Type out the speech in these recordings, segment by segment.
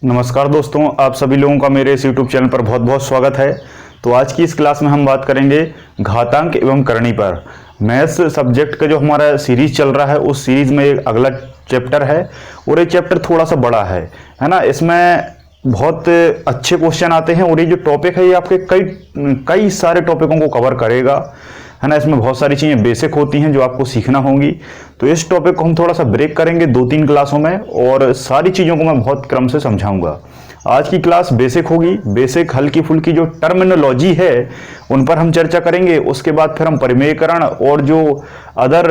नमस्कार दोस्तों, आप सभी लोगों का मेरे इस YouTube चैनल पर बहुत बहुत स्वागत है। तो आज की इस क्लास में हम बात करेंगे घातांक एवं करणी पर। मैथ्स सब्जेक्ट का जो हमारा सीरीज चल रहा है उस सीरीज में एक अगला चैप्टर है और ये चैप्टर थोड़ा सा बड़ा है ना। इसमें बहुत अच्छे क्वेश्चन आते हैं और ये जो टॉपिक है ये आपके कई सारे टॉपिकों को कवर करेगा, है ना। इसमें बहुत सारी चीज़ें बेसिक होती हैं जो आपको सीखना होंगी। तो इस टॉपिक को हम थोड़ा सा ब्रेक करेंगे 2-3 क्लासों में और सारी चीज़ों को मैं बहुत क्रम से समझाऊंगा। आज की क्लास बेसिक होगी। बेसिक हल्की फुल्की जो टर्मिनोलॉजी है उन पर हम चर्चा करेंगे। उसके बाद फिर हम परिमेयकरण और जो अदर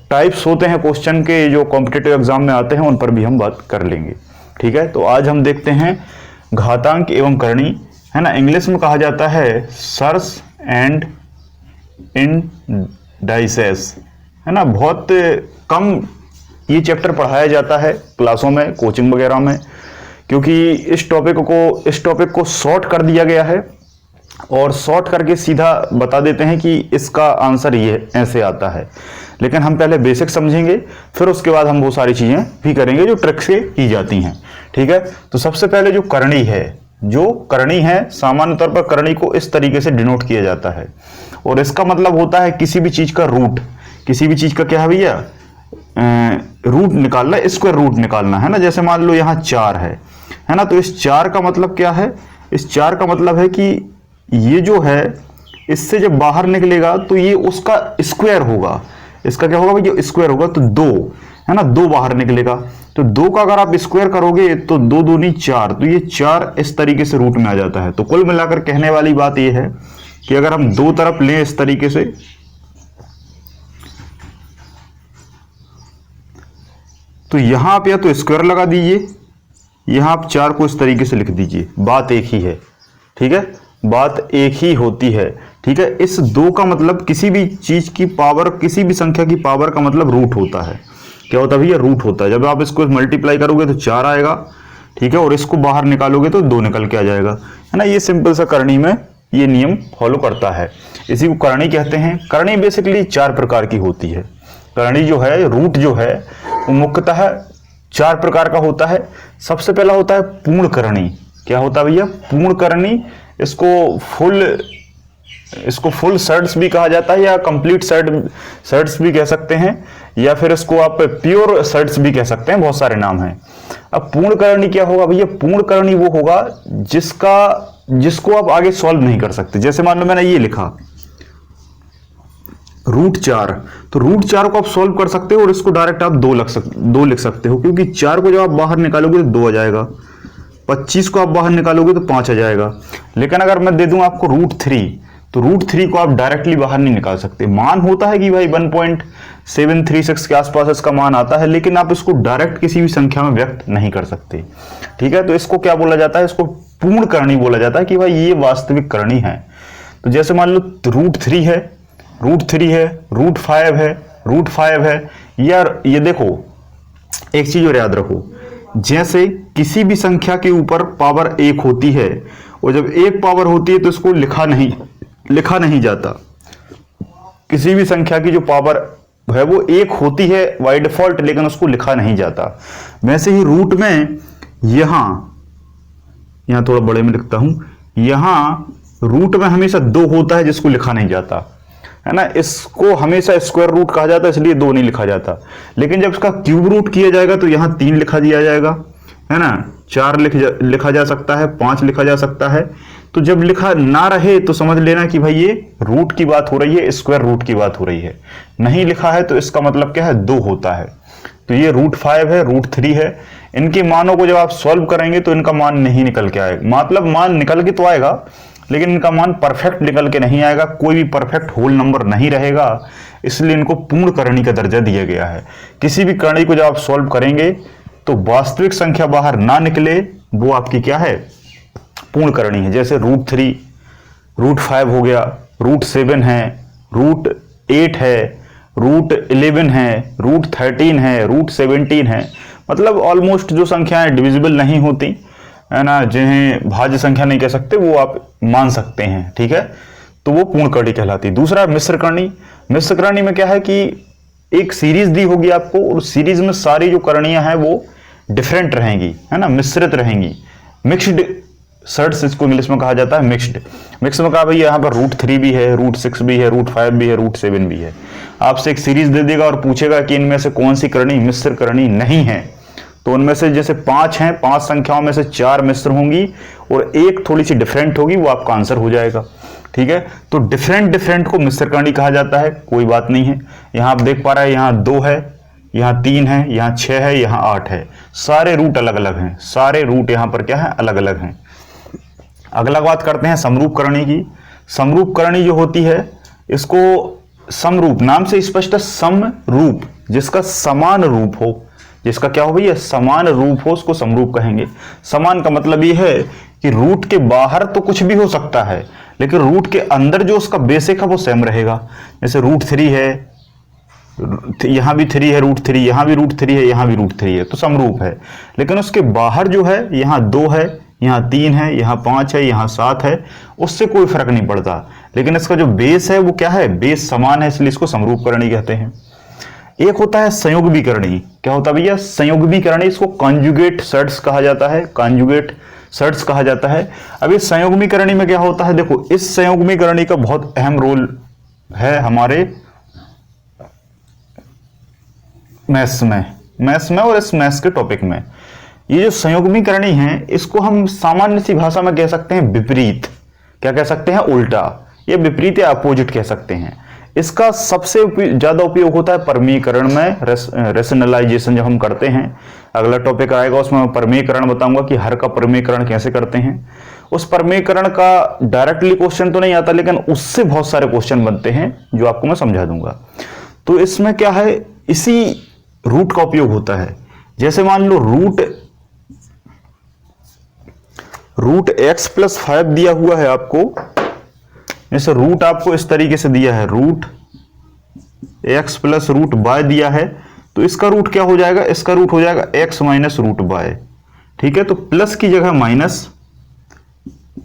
टाइप्स होते हैं क्वेश्चन के जो कॉम्पिटिटिव एग्जाम में आते हैं उन पर भी हम बात कर लेंगे। ठीक है, तो आज हम देखते हैं घातांक एवं करणी, है ना। इंग्लिश में कहा जाता है सर्स एंड इंडाइसेस, है ना। बहुत कम ये चैप्टर पढ़ाया जाता है क्लासों में, कोचिंग वगैरह में, क्योंकि इस टॉपिक को शॉर्ट कर दिया गया है और शॉर्ट करके सीधा बता देते हैं कि इसका आंसर ये ऐसे आता है। लेकिन हम पहले बेसिक समझेंगे, फिर उसके बाद हम वो सारी चीजें भी करेंगे जो ट्रिक से की जाती हैं। ठीक है, तो सबसे पहले जो करणी है सामान्य तौर पर करणी को इस तरीके से डिनोट किया जाता है और इसका मतलब होता है किसी भी चीज का रूट। किसी भी चीज का क्या है भैया, रूट निकालना, स्क्वायर रूट निकालना, है ना। जैसे मान लो यहाँ 4 है ना, तो इस 4 का मतलब क्या है? इस 4 का मतलब है कि ये जो है इससे जब बाहर निकलेगा तो ये उसका स्क्वायर होगा। इसका क्या होगा भैया? स्क्वायर होगा। तो 2 है ना, 2 बाहर निकलेगा तो 2 का अगर आप स्क्वायर करोगे तो 2 दूनी 4, तो ये 4 इस तरीके से रूट में आ जाता है। तो कुल मिलाकर कहने वाली बात ये है कि अगर हम दो तरफ लें इस तरीके से, तो यहां आप या तो स्क्वायर लगा दीजिए, यहां आप 4 को इस तरीके से लिख दीजिए। बात एक ही है, ठीक है, बात एक ही होती है। ठीक है, इस 2 का मतलब किसी भी चीज की पावर, किसी भी संख्या की पावर का मतलब रूट होता है। क्या होता है भैया? रूट होता है। जब आप इसको मल्टीप्लाई करोगे तो 4 आएगा, ठीक है, और इसको बाहर निकालोगे तो 2 निकल के आ जाएगा, है ना। ये सिंपल सा करणी में ये नियम फॉलो करता है, इसी को करणी कहते हैं। करणी बेसिकली 4 प्रकार की होती है। करणी जो है, रूट जो है वो मुख्यतः 4 प्रकार का होता है। सबसे पहला होता है पूर्ण करणी। क्या होता है भैया? पूर्ण करणी। इसको फुल सर्ड्स भी कहा जाता है या कंप्लीट सर्ड्स भी कह सकते हैं, या फिर इसको आप प्योर सर्ड्स भी कह सकते हैं, बहुत सारे नाम हैं। अब पूर्ण करणी क्या होगा भैया? पूर्ण करणी वो होगा जिसको आप आगे सॉल्व नहीं कर सकते। जैसे मान लो मैंने ये लिखा √4, तो √4 को आप सॉल्व कर सकते हो और इसको डायरेक्ट आप 2 लिख सकते हो, क्योंकि 4 को जब आप बाहर निकालोगे तो 2 आ जाएगा, 25 को आप बाहर निकालोगे तो 5 आ जाएगा। लेकिन अगर मैं दे दूं आपको √3, तो √3 को आप डायरेक्टली बाहर नहीं निकाल सकते। मान होता है कि भाई 1.736 के आसपास इसका मान आता है, लेकिन आप इसको डायरेक्ट किसी भी संख्या में व्यक्त नहीं कर सकते। ठीक है, तो इसको क्या बोला जाता है? इसको पूर्ण करणी बोला जाता है कि भाई ये वास्तविक करणी है। तो जैसे मान लो √3 है, √5 है, √5 है। यार ये देखो, एक चीज और याद रखो, जैसे किसी भी संख्या के ऊपर पावर 1 होती है और जब 1 पावर होती है तो इसको लिखा नहीं जाता। किसी भी संख्या की जो पावर है वो 1 होती है बाय डिफॉल्ट, लेकिन उसको लिखा नहीं जाता। वैसे ही रूट में यहां थोड़ा बड़े में लिखता हूं, यहां रूट में हमेशा 2 होता है जिसको लिखा नहीं जाता, है ना। इसको हमेशा स्क्वायर रूट कहा जाता है, इसलिए 2 नहीं लिखा जाता। लेकिन जब इसका क्यूब रूट किया जाएगा तो यहां 3 लिखा दिया जाएगा, है ना। 4 लिखा जा सकता है, 5 लिखा जा सकता है। तो जब लिखा ना रहे तो समझ लेना कि भाई ये रूट की बात हो रही है, स्क्वायर रूट की बात हो रही है। नहीं लिखा है तो इसका मतलब क्या है? 2 होता है। तो ये √5 है, √3 है। इनके मानों को जब आप सॉल्व करेंगे तो इनका मान नहीं निकल के आएगा। मतलब मान निकल के तो आएगा, लेकिन इनका मान परफेक्ट निकल के नहीं आएगा, कोई भी परफेक्ट होल नंबर नहीं रहेगा। इसलिए इनको पूर्ण करणी का दर्जा दिया गया है। किसी भी करणी को जब आप सॉल्व करेंगे तो वास्तविक संख्या बाहर ना निकले, वो आपकी क्या है? पूर्ण करणी है। जैसे √3, √5 हो गया, √7 है, √8 है, √11 है, √13 है, √17 है। मतलब ऑलमोस्ट जो संख्याएं डिविजिबल नहीं होती, है ना, जिन्हें भाज्य संख्या नहीं कह सकते, वो आप मान सकते हैं। ठीक है, तो वो पूर्ण करणी कहलाती है। दूसरा मिश्र करणी। मिश्र करणी में क्या है कि एक सीरीज दी होगी आपको और सीरीज में सारी जो करणियां हैं वो डिफरेंट रहेंगी, है ना, मिश्रित रहेंगी। मिक्स्ड सर्ट्स इसको इंग्लिश में कहा जाता है, मिक्स्ड। मिक्स में कहा भाई यहाँ पर √3 भी है, √6 भी है, √5 भी है, √7 भी है। आपसे एक सीरीज दे देगा और पूछेगा कि इनमें से कौन सी करणी मिश्र करणी नहीं है, तो उनमें से जैसे 5 हैं, 5 संख्याओं में से 4 मिश्र होंगी और एक थोड़ी सी डिफरेंट होगी, वो आपका आंसर हो जाएगा। ठीक है, तो डिफरेंट को मिश्र करणी कहा जाता है, कोई बात नहीं है। यहाँ आप देख पा रहे हैं, यहाँ 2 है, यहाँ 3 है, यहाँ 6 है, यहाँ 8 है, सारे रूट अलग अलग हैं, सारे रूट यहाँ पर क्या है, अलग अलग हैं। अगला बात करते हैं समरूप करणी की। समरूप करणी जो होती है, इसको समरूप नाम से स्पष्ट है, समरूप, जिसका समान रूप हो, जिसका क्या हो भैया, समान रूप हो, उसको समरूप कहेंगे। समान का मतलब ये है कि रूट के बाहर तो कुछ भी हो सकता है, लेकिन रूट के अंदर जो उसका बेसिक है वो सेम रहेगा। जैसे √3 है, यहां भी 3 है, √3, यहां भी √3 है, यहां भी √3 है, तो समरूप है। लेकिन उसके बाहर जो है, यहां 2 है, यहाँ 3 है, यहाँ 5 है, यहाँ 7 है, उससे कोई फर्क नहीं पड़ता। लेकिन इसका जो बेस है वो क्या है, बेस समान है, इसलिए इसको समरूप करणी कहते हैं। एक होता है संयोगी करणी। क्या होता है भैया, संयोगी करणी, इसको कॉन्जुगेट सर्ट्स कहा जाता है, कॉन्जुगेट सर्ट्स कहा जाता है। अब इस संयोगी करणी में क्या होता है, देखो इस संयोगी करणी का बहुत अहम रोल है हमारे मैथ्स में और इस मैथ्स के टॉपिक में। ये जो संयोगी करणी है, इसको हम सामान्य सी भाषा में कह सकते हैं विपरीत। क्या कह सकते हैं, उल्टा, या विपरीत या अपोजिट कह सकते हैं। इसका सबसे ज्यादा उपयोग होता है परमीकरण में, रेशनलाइजेशन जब हम करते हैं। अगला टॉपिक आएगा, उसमें मैं परमीकरण बताऊंगा कि हर का परमीकरण कैसे करते हैं। उस परमीकरण का डायरेक्टली क्वेश्चन तो नहीं आता, लेकिन उससे बहुत सारे क्वेश्चन बनते हैं जो आपको मैं समझा दूंगा। तो इसमें क्या है, इसी रूट का उपयोग होता है। जैसे मान लो रूट x + 5 दिया हुआ है आपको, जैसे रूट आपको इस तरीके से दिया है, रूट x + √y दिया है, तो इसका रूट क्या हो जाएगा, इसका रूट हो जाएगा x - √y। ठीक है, तो प्लस की जगह माइनस,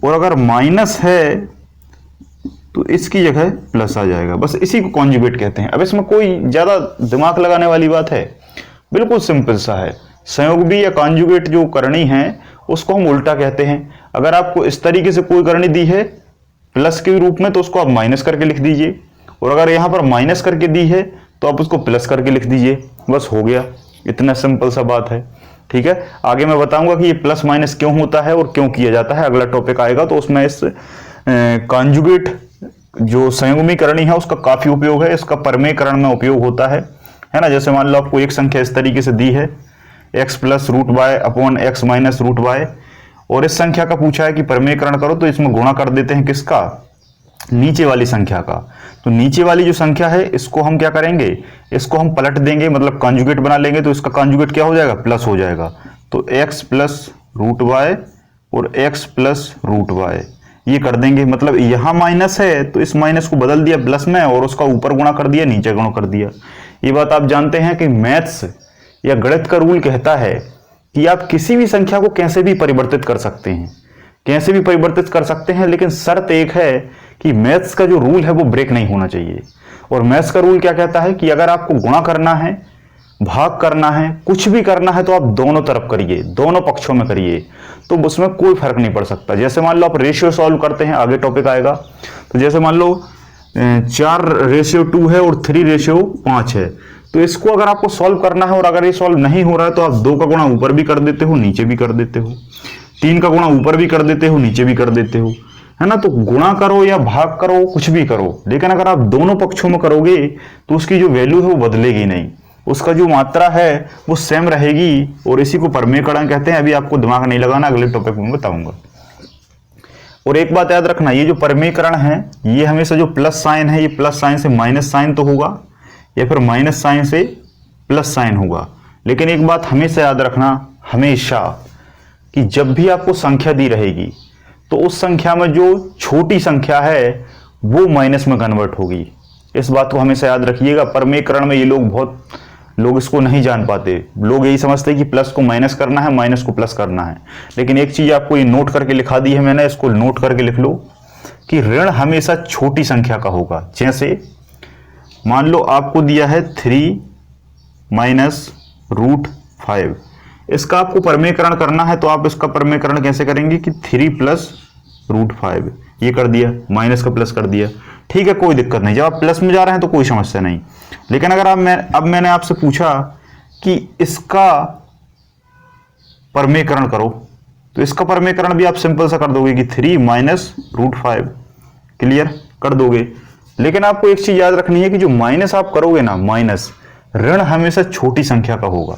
और अगर माइनस है तो इसकी जगह प्लस आ जाएगा। बस इसी को कॉन्जुगेट कहते हैं। अब इसमें कोई ज्यादा दिमाग लगाने वाली बात है, बिल्कुल सिंपल सा है। संयोगी या कॉन्जुगेट जो करणी है उसको हम उल्टा कहते हैं। अगर आपको इस तरीके से कोई करणी दी है प्लस के रूप में, तो उसको आप माइनस करके लिख दीजिए, और अगर यहां पर माइनस करके दी है तो आप उसको प्लस करके लिख दीजिए, बस हो गया। इतना सिंपल सा बात है। ठीक है, आगे मैं बताऊंगा कि ये प्लस माइनस क्यों होता है और क्यों किया जाता है। अगला टॉपिक आएगा तो उसमें इस कॉन्जुगेट जो संयोगी करणी है उसका काफी उपयोग है, इसका परमेयकरण में उपयोग होता है ना। जैसे मान लो आपको एक संख्या इस तरीके से दी है, x + √y / x - √y, और इस संख्या का पूछा है कि परमेयकरण करो, तो इसमें गुणा कर देते हैं किसका, नीचे वाली संख्या का। तो नीचे वाली जो संख्या है इसको हम क्या करेंगे, इसको हम पलट देंगे, मतलब कॉन्जुगेट बना लेंगे, तो इसका कॉन्जुगेट क्या हो जाएगा, प्लस हो जाएगा। तो x + √y और x + √y ये कर देंगे। मतलब यहां माइनस है तो इस माइनस को बदल दिया प्लस में, और उसका ऊपर गुणा कर दिया, नीचे गुणा कर दिया। ये बात आप जानते हैं कि मैथ्स या गणित का रूल कहता है कि आप किसी भी संख्या को कैसे भी परिवर्तित कर सकते हैं, कैसे भी परिवर्तित कर सकते हैं, लेकिन शर्त एक है कि मैथ्स का जो रूल है वो ब्रेक नहीं होना चाहिए। और मैथ्स का रूल क्या कहता है कि अगर आपको गुणा करना है, भाग करना है, कुछ भी करना है, तो आप दोनों तरफ करिए, दोनों पक्षों में करिए, तो उसमें कोई फर्क नहीं पड़ सकता। जैसे मान लो आप रेशियो सॉल्व करते हैं, आगे टॉपिक आएगा, तो जैसे मान लो 4:2 है और 3:5 है, तो इसको अगर आपको सॉल्व करना है और अगर ये सॉल्व नहीं हो रहा है तो आप 2 का गुणा ऊपर भी कर देते हो, नीचे भी कर देते हो, 3 का गुणा ऊपर भी कर देते हो, नीचे भी कर देते हो, है ना। तो गुणा करो या भाग करो, कुछ भी करो, लेकिन अगर आप दोनों पक्षों में करोगे तो उसकी जो वैल्यू है वो बदलेगी नहीं, उसका जो मात्रा है वो सेम रहेगी, और इसी को परमेयकरण कहते हैं। अभी आपको दिमाग नहीं लगाना, अगले टॉपिक में बताऊंगा। और एक बात याद रखना, ये जो परमेयकरण है, ये हमेशा जो प्लस साइन है, ये प्लस साइन से माइनस साइन तो होगा, या फिर माइनस साइन से प्लस साइन होगा। लेकिन एक बात हमेशा याद रखना, हमेशा, कि जब भी आपको संख्या दी रहेगी तो उस संख्या में जो छोटी संख्या है वो माइनस में कन्वर्ट होगी। इस बात को हमेशा याद रखिएगा। परमेयकरण में ये बहुत लोग इसको नहीं जान पाते, लोग यही समझते हैं कि प्लस को माइनस करना है, माइनस को प्लस करना है। लेकिन एक चीज आपको ये नोट करके लिखा दी है मैंने, इसको नोट करके लिख लो कि ऋण हमेशा छोटी संख्या का होगा। जैसे मान लो आपको दिया है 3 - √5, इसका आपको परमेयकरण करना है, तो आप इसका परमेयकरण कैसे करेंगे कि 3 प्लस √5, ये कर दिया, माइनस का प्लस कर दिया, ठीक है, कोई दिक्कत नहीं। जब आप प्लस में जा रहे हैं तो कोई समस्या नहीं। लेकिन अगर अब मैंने आपसे पूछा कि इसका परमेयकरण करो, तो इसका परमेयकरण भी आप सिंपल सा कर दोगे कि 3 माइनस √5, क्लियर कर दोगे। लेकिन आपको एक चीज याद रखनी है कि जो माइनस आप करोगे ना, माइनस ऋण हमेशा छोटी संख्या का होगा।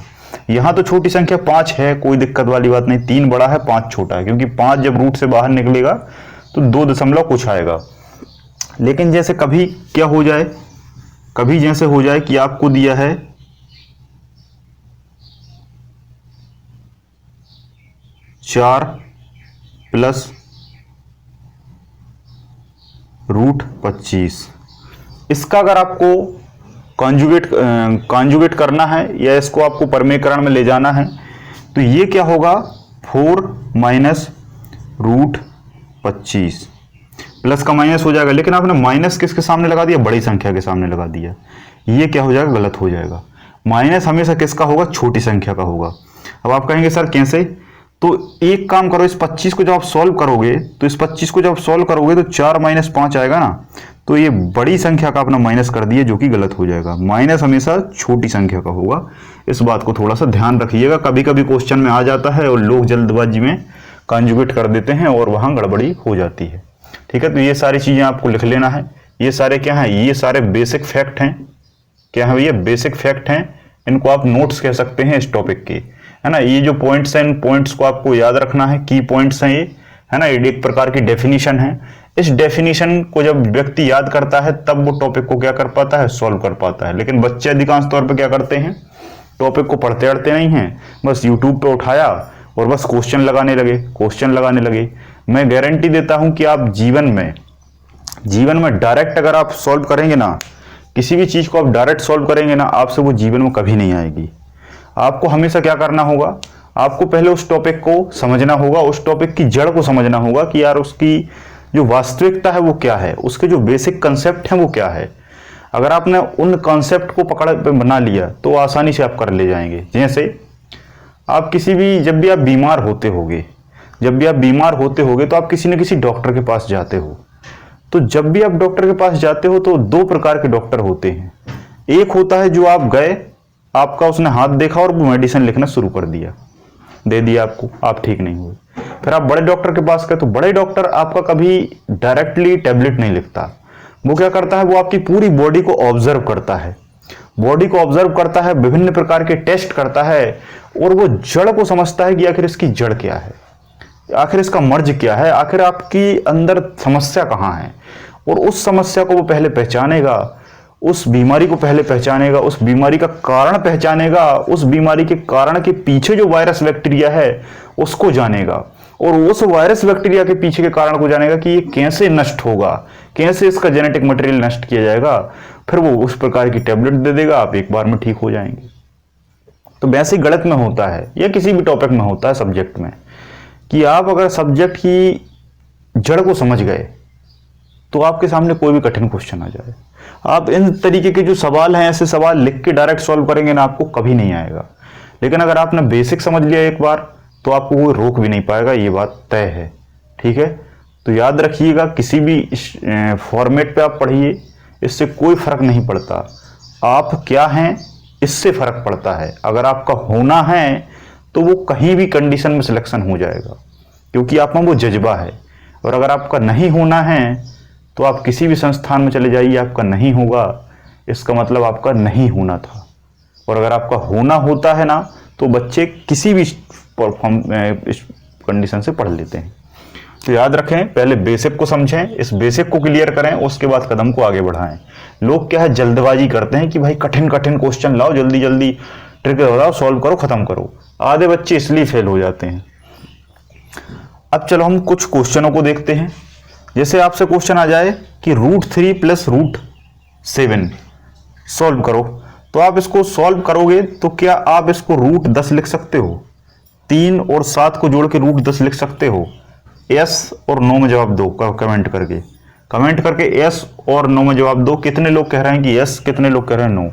यहां तो छोटी संख्या 5 है, कोई दिक्कत वाली बात नहीं, 3 बड़ा है 5 छोटा है, क्योंकि 5 जब रूट से बाहर निकलेगा तो 2 दशमलव कुछ आएगा। लेकिन जैसे कभी क्या हो जाए, कभी जैसे हो जाए कि आपको दिया है 4 प्लस √25, इसका अगर आपको कॉन्जुगेट करना है या इसको आपको परमेयकरण में ले जाना है, तो ये क्या होगा 4 माइनस √25, प्लस का माइनस हो जाएगा। लेकिन आपने माइनस किसके सामने लगा दिया, बड़ी संख्या के सामने लगा दिया, ये क्या हो जाएगा, गलत हो जाएगा। माइनस हमेशा किसका होगा, छोटी संख्या का होगा। अब आप कहेंगे सर कैसे, तो एक काम करो, इस 25 को जब आप सॉल्व करोगे तो 4 माइनस 5 आएगा ना, तो ये बड़ी संख्या का अपना माइनस कर दिए, जो कि गलत हो जाएगा। माइनस हमेशा छोटी संख्या का होगा, इस बात को थोड़ा सा ध्यान रखिएगा। कभी कभी क्वेश्चन में आ जाता है और लोग जल्दबाजी में कॉन्जुगेट कर देते हैं और वहां गड़बड़ी हो जाती है, ठीक है। तो ये सारी चीजें आपको लिख लेना है। ये सारे क्या हैं, ये सारे बेसिक फैक्ट हैं। क्या है भैया, बेसिक फैक्ट हैं, इनको आप नोट्स कह सकते हैं इस टॉपिक के, है ना। ये जो पॉइंट्स हैं, इन पॉइंट्स को आपको याद रखना है, की पॉइंट्स हैं ये, है ना। ये एक प्रकार की डेफिनेशन है। इस डेफिनेशन को जब व्यक्ति याद करता है तब वो टॉपिक को क्या कर पाता है, सॉल्व कर पाता है। लेकिन बच्चे अधिकांश तौर पर क्या करते हैं, टॉपिक को पढ़ते अड़ते नहीं हैं, बस यूट्यूब पे उठाया और बस क्वेश्चन लगाने लगे। मैं गारंटी देता हूं कि आप जीवन में डायरेक्ट अगर आप सॉल्व करेंगे ना, किसी भी चीज को आप डायरेक्ट सॉल्व करेंगे ना, आपसे वो जीवन में कभी नहीं आएगी। आपको हमेशा क्या करना होगा, आपको पहले उस टॉपिक को समझना होगा, उस टॉपिक की जड़ को समझना होगा कि यार उसकी जो वास्तविकता है वो क्या है, उसके जो बेसिक कंसेप्ट हैं वो क्या है। अगर आपने उन कंसेप्ट को पकड़ पे बना लिया तो आसानी से आप कर ले जाएंगे। जैसे आप जब भी आप बीमार होते होगे तो आप किसी न किसी डॉक्टर के पास जाते हो। तो जब भी आप डॉक्टर के पास जाते हो तो 2 प्रकार के डॉक्टर होते हैं। एक होता है जो आप गए, आपका उसने हाथ देखा और वो मेडिसिन लिखना शुरू कर दिया, दे दिया आपको, आप ठीक नहीं हुए। फिर आप बड़े डॉक्टर के पास गए तो बड़े डॉक्टर आपका कभी डायरेक्टली टैबलेट नहीं लिखता। वो क्या करता है, वो आपकी पूरी बॉडी को ऑब्जर्व करता है, विभिन्न प्रकार के टेस्ट करता है और वो जड़ को समझता है कि आखिर इसकी जड़ क्या है, आखिर इसका मर्ज क्या है, आखिर आपकी अंदर समस्या कहाँ है। और उस समस्या को वो पहले पहचानेगा, उस बीमारी को पहले पहचानेगा, उस बीमारी का कारण पहचानेगा, उस बीमारी के कारण के पीछे जो वायरस बैक्टीरिया है उसको जानेगा और उस वायरस बैक्टीरिया के पीछे के कारण को जानेगा कि ये कैसे नष्ट होगा, कैसे इसका जेनेटिक मटेरियल नष्ट किया जाएगा। फिर वो उस प्रकार की टैबलेट दे देगा, आप एक बार में ठीक हो जाएंगे। तो वैसे गणित में होता है या किसी भी टॉपिक में होता है सब्जेक्ट में कि आप अगर सब्जेक्ट की जड़ को समझ गए तो आपके सामने कोई भी कठिन क्वेश्चन आ जाए, आप इन तरीके के जो सवाल हैं, ऐसे सवाल लिख के डायरेक्ट सॉल्व करेंगे ना, आपको कभी नहीं आएगा। लेकिन अगर आपने बेसिक समझ लिया एक बार तो आपको कोई रोक भी नहीं पाएगा, ये बात तय है, ठीक है। तो याद रखिएगा, किसी भी फॉर्मेट पे आप पढ़िए, इससे कोई फर्क नहीं पड़ता। आप क्या हैं इससे फर्क पड़ता है। अगर आपका होना है तो वो कहीं भी कंडीशन में सिलेक्शन हो जाएगा, क्योंकि आप में वो जज्बा है। और अगर आपका नहीं होना है तो आप किसी भी संस्थान में चले जाइए, आपका नहीं होगा, इसका मतलब आपका नहीं होना था। और अगर आपका होना होता है ना, तो बच्चे किसी भी कंडीशन से पढ़ लेते हैं। तो याद रखें, पहले बेसिक को समझें, इस बेसिक को क्लियर करें, उसके बाद कदम को आगे बढ़ाएं। लोग क्या है, जल्दबाजी करते हैं कि भाई कठिन कठिन क्वेश्चन लाओ, जल्दी जल्दी ट्रिक बताओ, सॉल्व करो, खत्म करो। आधे बच्चे इसलिए फेल हो जाते हैं। अब चलो हम कुछ क्वेश्चनों को देखते हैं। जैसे आपसे क्वेश्चन आ जाए कि √3 प्लस √7 सॉल्व करो, तो आप इसको सॉल्व करोगे तो क्या आप इसको √10 लिख सकते हो? 3 और 7 को जोड़ के √10 लिख सकते हो? यस और नो में जवाब दो कमेंट करके यस और नो में जवाब दो। कितने लोग कह रहे हैं कि यस, कितने लोग कह रहे हैं नो।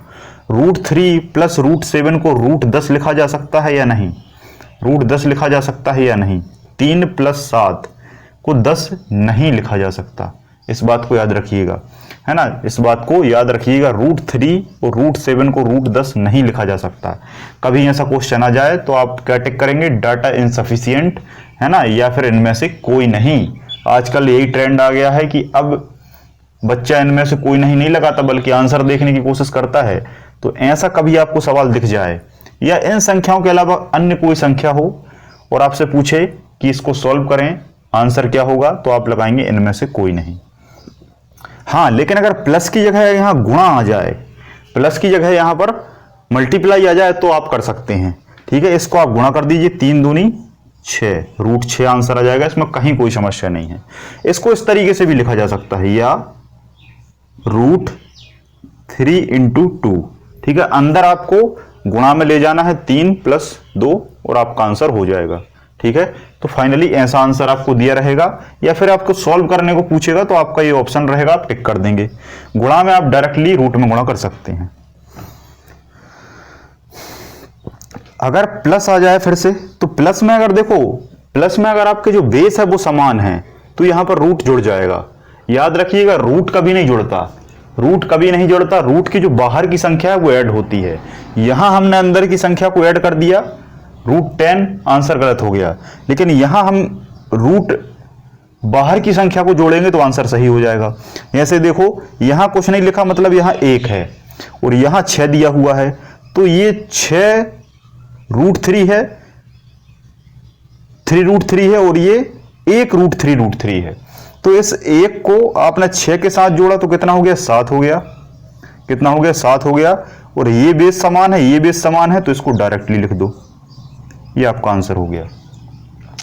√3 प्लस √7 को √10 लिखा जा सकता है या नहीं? रूट 10 लिखा जा सकता है या नहीं? 3 + 7 को 10 नहीं लिखा जा सकता, इस बात को याद रखिएगा, है ना, इस बात को याद रखिएगा। √3 और √7 को रूट 10 नहीं लिखा जा सकता। कभी ऐसा क्वेश्चन आ जाए तो आप क्या टिक करेंगे? डाटा इनसफिशिएंट, है ना, या फिर इनमें से कोई नहीं। आजकल यही ट्रेंड आ गया है कि अब बच्चा इनमें से कोई नहीं लगाता, बल्कि आंसर देखने की कोशिश करता है। तो ऐसा कभी आपको सवाल दिख जाए या इन संख्याओं के अलावा अन्य कोई संख्या हो और आपसे पूछे कि इसको सॉल्व करें, आंसर क्या होगा, तो आप लगाएंगे इनमें से कोई नहीं। हाँ, लेकिन अगर प्लस की जगह यहां गुणा आ जाए, प्लस की जगह यहां पर मल्टीप्लाई आ जाए तो आप कर सकते हैं। ठीक है, इसको आप गुणा कर दीजिए, 3 दूनी 6, √6 आंसर आ जाएगा, इसमें कहीं कोई समस्या नहीं है। इसको इस तरीके से भी लिखा जा सकता है, या √3 × 2। ठीक है, अंदर आपको गुणा में ले जाना है 3 + 2 और आपका आंसर हो जाएगा। ठीक है, तो फाइनली ऐसा आंसर आपको दिया रहेगा, या फिर आपको सॉल्व करने को पूछेगा तो आपका ये ऑप्शन रहेगा, आप टिक कर देंगे। गुणा में आप डायरेक्टली रूट में गुणा कर सकते हैं। अगर प्लस आ जाए फिर से, तो प्लस में अगर देखो, प्लस में अगर आपके जो बेस है वो समान है तो यहां पर रूट जुड़ जाएगा। याद रखिएगा, रूट कभी नहीं जुड़ता, रूट कभी नहीं जुड़ता, रूट की जो बाहर की संख्या है वो ऐड होती है। यहां हमने अंदर की संख्या को ऐड कर दिया, √10, आंसर गलत हो गया। लेकिन यहां हम रूट बाहर की संख्या को जोड़ेंगे तो आंसर सही हो जाएगा। ऐसे देखो, यहां कुछ नहीं लिखा, मतलब यहां 1 है और यहां 6 दिया हुआ है, तो ये 6 √3 है, 3 √3 है, और ये 1 √3 √3 है। तो इस 1 को आपने 6 के साथ जोड़ा तो कितना हो गया? 7 हो गया। कितना हो गया? 7 हो गया। और ये बेस समान है, ये बेस समान है, तो इसको डायरेक्टली लिख दो, ये आपका आंसर हो गया।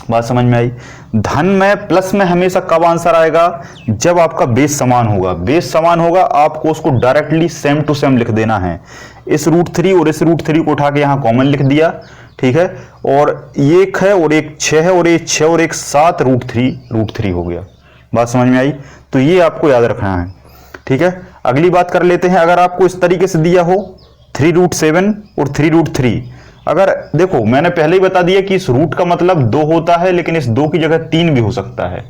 बात समझ में आई? धन में, प्लस में हमेशा कब आंसर आएगा? जब आपका बेस समान होगा। बेस समान होगा, आपको उसको डायरेक्टली सेम टू सेम लिख देना है। इस √3 और इस √3 को उठा के यहां कॉमन लिख दिया। ठीक है, और ये 1 है और एक 6 है, और ये 6 और एक 7 √3 हो गया। बात समझ में आई? तो ये आपको याद रखना है। ठीक है, अगली बात कर लेते हैं। अगर आपको इस तरीके से दिया हो 3 √7 और 3 √3, अगर देखो मैंने पहले ही बता दिया कि इस रूट का मतलब 2 होता है, लेकिन इस 2 की जगह 3 भी हो सकता है।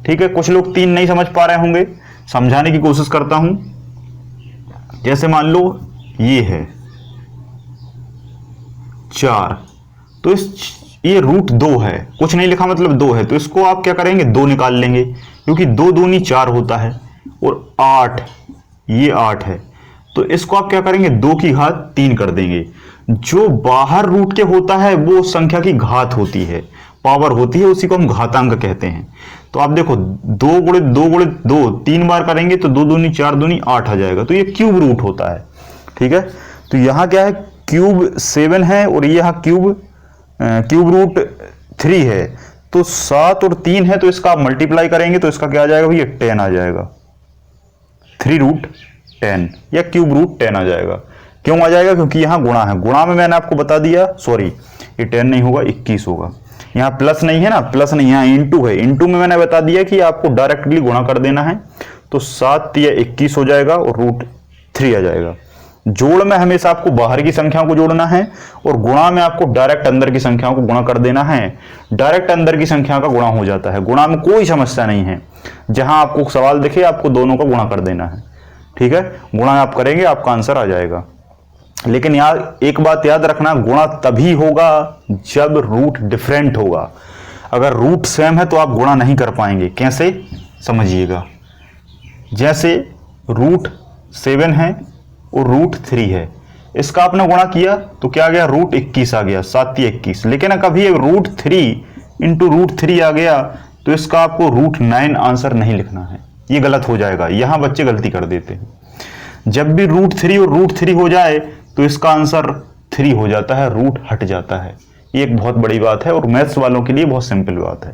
ठीक है, कुछ लोग 3 नहीं समझ पा रहे होंगे, समझाने की कोशिश करता हूं। जैसे मान लो ये है 4, तो ये √2 है, कुछ नहीं लिखा मतलब 2 है, तो इसको आप क्या करेंगे? 2 निकाल लेंगे, क्योंकि 2 दूनी 4 होता है, और 8, ये 8 है, तो इसको आप क्या करेंगे? 2 की घात 3 कर देंगे। जो बाहर रूट के होता है वो संख्या की घात होती है, पावर होती है, उसी को हम घातांक कहते हैं। तो आप देखो 2 × 2 × 2 3 बार करेंगे तो 2 दूनी 4 दूनी 8 आ जाएगा, तो ये क्यूब रूट होता है। ठीक है, तो यहां क्या है? क्यूब 7 है, और ये यहाँ क्यूब √3 है, तो 7 और 3 है, तो इसका आप मल्टीप्लाई करेंगे तो इसका क्या आ जाएगा भैया? 10 आ जाएगा, 3 √10 या क्यूब √10 आ जाएगा। क्यों आ जाएगा? क्योंकि यहां गुणा है, गुणा में मैंने आपको बता दिया, सॉरी ये 10 नहीं होगा, 21 होगा। यहां प्लस नहीं है ना, प्लस नहीं, यहां इंटू है, इंटू में मैंने बता दिया कि आपको डायरेक्टली गुणा कर देना है, तो 7 या 21 हो जाएगा और √3 आ जाएगा। जोड़ में हमेशा आपको बाहर की संख्याओं को जोड़ना है, और गुणा में आपको डायरेक्ट अंदर की संख्याओं को गुणा कर देना है। डायरेक्ट अंदर की संख्या का गुणा हो जाता है, गुणा में कोई समस्या नहीं है। जहां आपको सवाल दिखे आपको दोनों का गुणा कर देना है। ठीक है, गुणा आप करेंगे, आपका आंसर आ जाएगा। लेकिन यार एक बात याद रखना, गुणा तभी होगा जब रूट डिफरेंट होगा। अगर रूट सेम है तो आप गुणा नहीं कर पाएंगे। कैसे? समझिएगा। जैसे √7 है और √3 है, इसका आपने गुणा किया तो क्या आ गया? √21 आ गया, 7 × 21। लेकिन कभी √3 × √3 आ गया तो इसका आपको √9 आंसर नहीं लिखना है, ये गलत हो जाएगा। यहां बच्चे गलती कर देते हैं। जब भी √3 और √3 हो जाए तो इसका आंसर 3 हो जाता है, रूट हट जाता है। ये एक बहुत बड़ी बात है और मैथ्स वालों के लिए बहुत सिंपल बात है।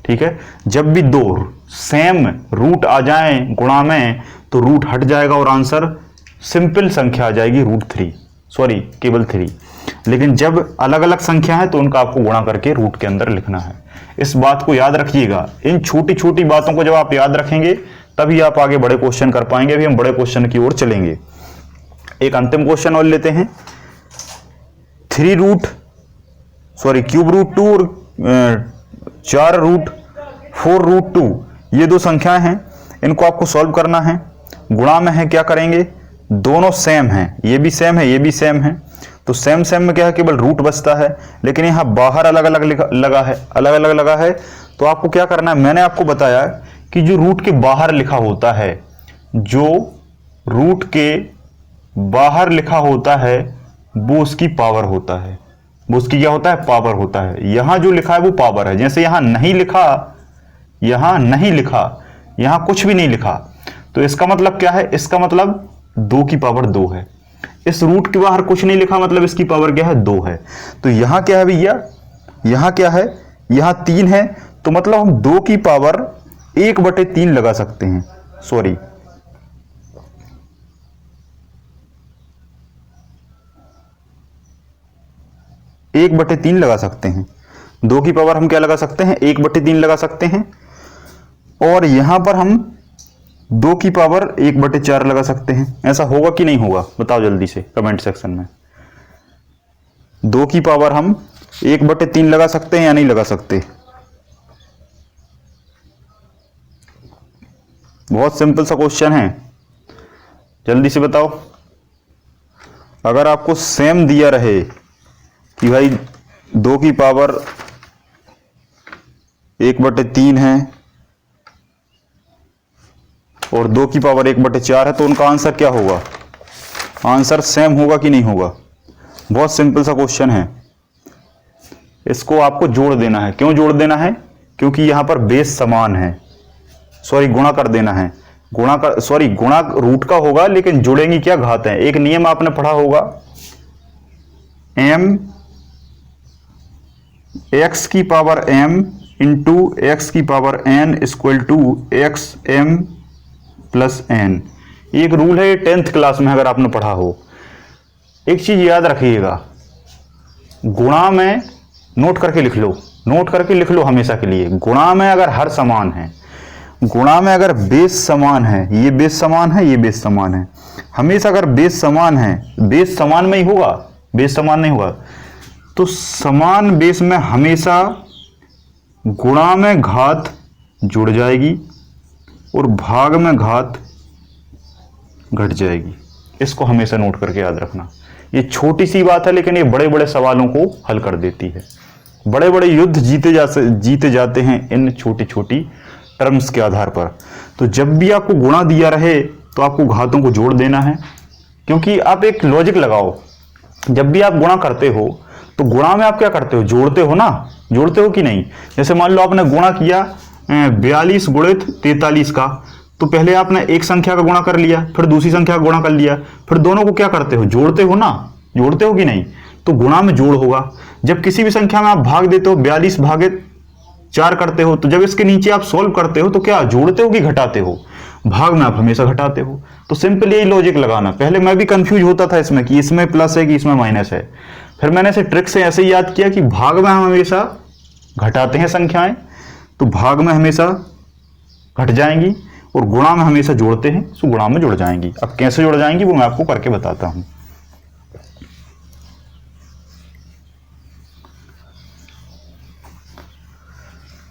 ठीक है, जब भी 2 सेम रूट आ जाएं गुणा में तो रूट हट जाएगा और आंसर सिंपल संख्या आ जाएगी √3, सॉरी केवल 3। लेकिन जब अलग अलग संख्या है तो उनका आपको गुणा करके रूट के अंदर लिखना है। इस बात को याद रखिएगा। इन छोटी छोटी बातों को जब आप याद रखेंगे तभी आप आगे बड़े क्वेश्चन कर पाएंगे। अभी हम बड़े क्वेश्चन की ओर चलेंगे। एक अंतिम क्वेश्चन और लेते हैं। सॉरी क्यूब रूट 2 और 4 रूट 4 रूट 2 ये दो संख्याएं हैं, इनको आपको सॉल्व करना है। गुणा में है, क्या करेंगे, दोनों सेम हैं, ये भी सेम है ये भी सेम है, तो सेम सेम में क्या है, केवल रूट बचता है। लेकिन यहाँ बाहर अलग अलग लगा है, अलग अलग लगा है, तो आपको क्या करना है, मैंने आपको बताया कि जो रूट के बाहर लिखा होता है, जो रूट के बाहर लिखा होता है वो उसकी पावर होता है, वो उसकी क्या होता है, पावर होता है। यहां जो लिखा है वो पावर है। जैसे यहां नहीं लिखा, यहां नहीं लिखा, यहां कुछ भी नहीं लिखा, तो इसका मतलब क्या है, इसका मतलब 2 की पावर 2 है। इस रूट के बाहर कुछ नहीं लिखा, मतलब इसकी पावर क्या है, 2 है। तो यहां क्या है भैया, यहां क्या है, यहां 3 है, तो मतलब हम 2 की पावर 1/3 लगा सकते हैं, सॉरी 1/3 लगा सकते हैं। 2 की पावर हम क्या लगा सकते हैं, 1/3 लगा सकते हैं। और यहां पर हम 2 की पावर 1/4 लगा सकते हैं। ऐसा होगा कि नहीं होगा, बताओ जल्दी से कमेंट सेक्शन में। 2 की पावर हम 1/3 लगा सकते हैं या नहीं लगा सकते? बहुत सिंपल सा क्वेश्चन है, जल्दी से बताओ। अगर आपको सेम दिया रहे कि भाई 2 की पावर 1/3 है और 2 की पावर 1/4 है, तो उनका आंसर क्या होगा, आंसर सेम होगा कि नहीं होगा? बहुत सिंपल सा क्वेश्चन है। इसको आपको जोड़ देना है। क्यों जोड़ देना है? क्योंकि यहां पर बेस समान है, सॉरी गुणा कर देना है। गुणा का, सॉरी गुणा रूट का होगा, लेकिन जुड़ेंगी क्या, घात है। एक नियम आपने पढ़ा होगा, m x की पावर m इंटू एक्स की power n equal to x m plus n। एक रूल है, 10th क्लास में अगर आपने पढ़ा हो। एक चीज याद रखिएगा, गुणा में नोट करके लिख लो, नोट करके लिख लो हमेशा के लिए। गुणा में अगर हर समान है, गुणा में अगर बेस समान है, ये बेस समान है, ये बेस समान है, हमेशा अगर बेस समान है, बेस समान में ही होगा, बेस समान नहीं होगा, तो समान बेस में हमेशा गुणा में घात जुड़ जाएगी और भाग में घात घट जाएगी। इसको हमेशा नोट करके याद रखना। ये छोटी सी बात है, लेकिन ये बड़े बड़े सवालों को हल कर देती है। बड़े बड़े युद्ध जीते जाते हैं इन छोटी छोटी टर्म्स के आधार पर। तो जब भी आपको गुणा दिया रहे तो आपको घातों को जोड़ देना है। क्योंकि आप एक लॉजिक लगाओ, जब भी आप गुणा करते हो तो गुणा में आप क्या करते हो, जोड़ते हो ना, जोड़ते हो कि नहीं। जैसे मान लो आपने गुणा किया 42 गुणित 43 का, तो पहले आपने एक संख्या का गुणा कर लिया, फिर दूसरी संख्या का गुणा कर लिया, फिर दोनों को क्या करते हो, जोड़ते हो ना, जोड़ते हो कि नहीं। तो गुणा में जोड़ होगा। जब किसी भी संख्या में आप भाग देते हो, 42 भागित 4 करते हो, तो जब इसके नीचे आप सोल्व करते हो तो क्या जोड़ते हो कि घटाते हो? भाग में आप हमेशा घटाते हो। तो सिंपल यही लॉजिक लगाना। पहले मैं भी कंफ्यूज होता था इसमें कि इसमें प्लस है कि इसमें माइनस है, फिर मैंने इसे ट्रिक से ऐसे ही याद किया कि भाग में हम हमेशा घटाते हैं संख्याएं, तो भाग में हमेशा घट जाएंगी और गुणा में हमेशा जोड़ते हैं, तो गुणा में जुड़ जाएंगी। अब कैसे जुड़ जाएंगी वो मैं आपको करके बताता हूं।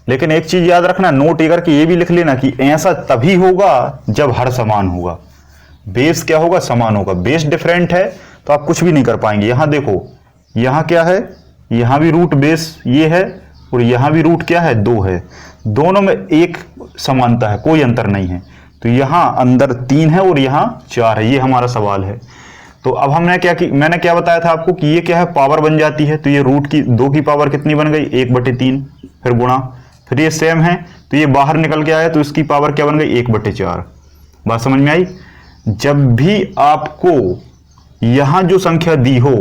लेकिन एक चीज याद रखना, नोट ये करके ये भी लिख लेना कि ऐसा तभी होगा जब हर समान होगा। बेस क्या होगा, समान होगा। बेस डिफरेंट है तो आप कुछ भी नहीं कर पाएंगे। यहां देखो, यहां क्या है, यहां भी रूट बेस ये है और यहां भी रूट क्या है, 2 है। दोनों में एक समानता है, कोई अंतर नहीं है। तो यहां अंदर 3 है और यहां 4 है। ये हमारा सवाल है। तो अब हमने क्या की, मैंने क्या बताया था आपको कि ये क्या है, पावर बन जाती है। तो ये रूट की 2 की पावर कितनी बन गई, 1/3, फिर गुणा, फिर ये सेम है तो ये बाहर निकल के आया तो इसकी पावर क्या बन गई, 1/4। बात समझ में आई। जब भी आपको यहां जो संख्या दी हो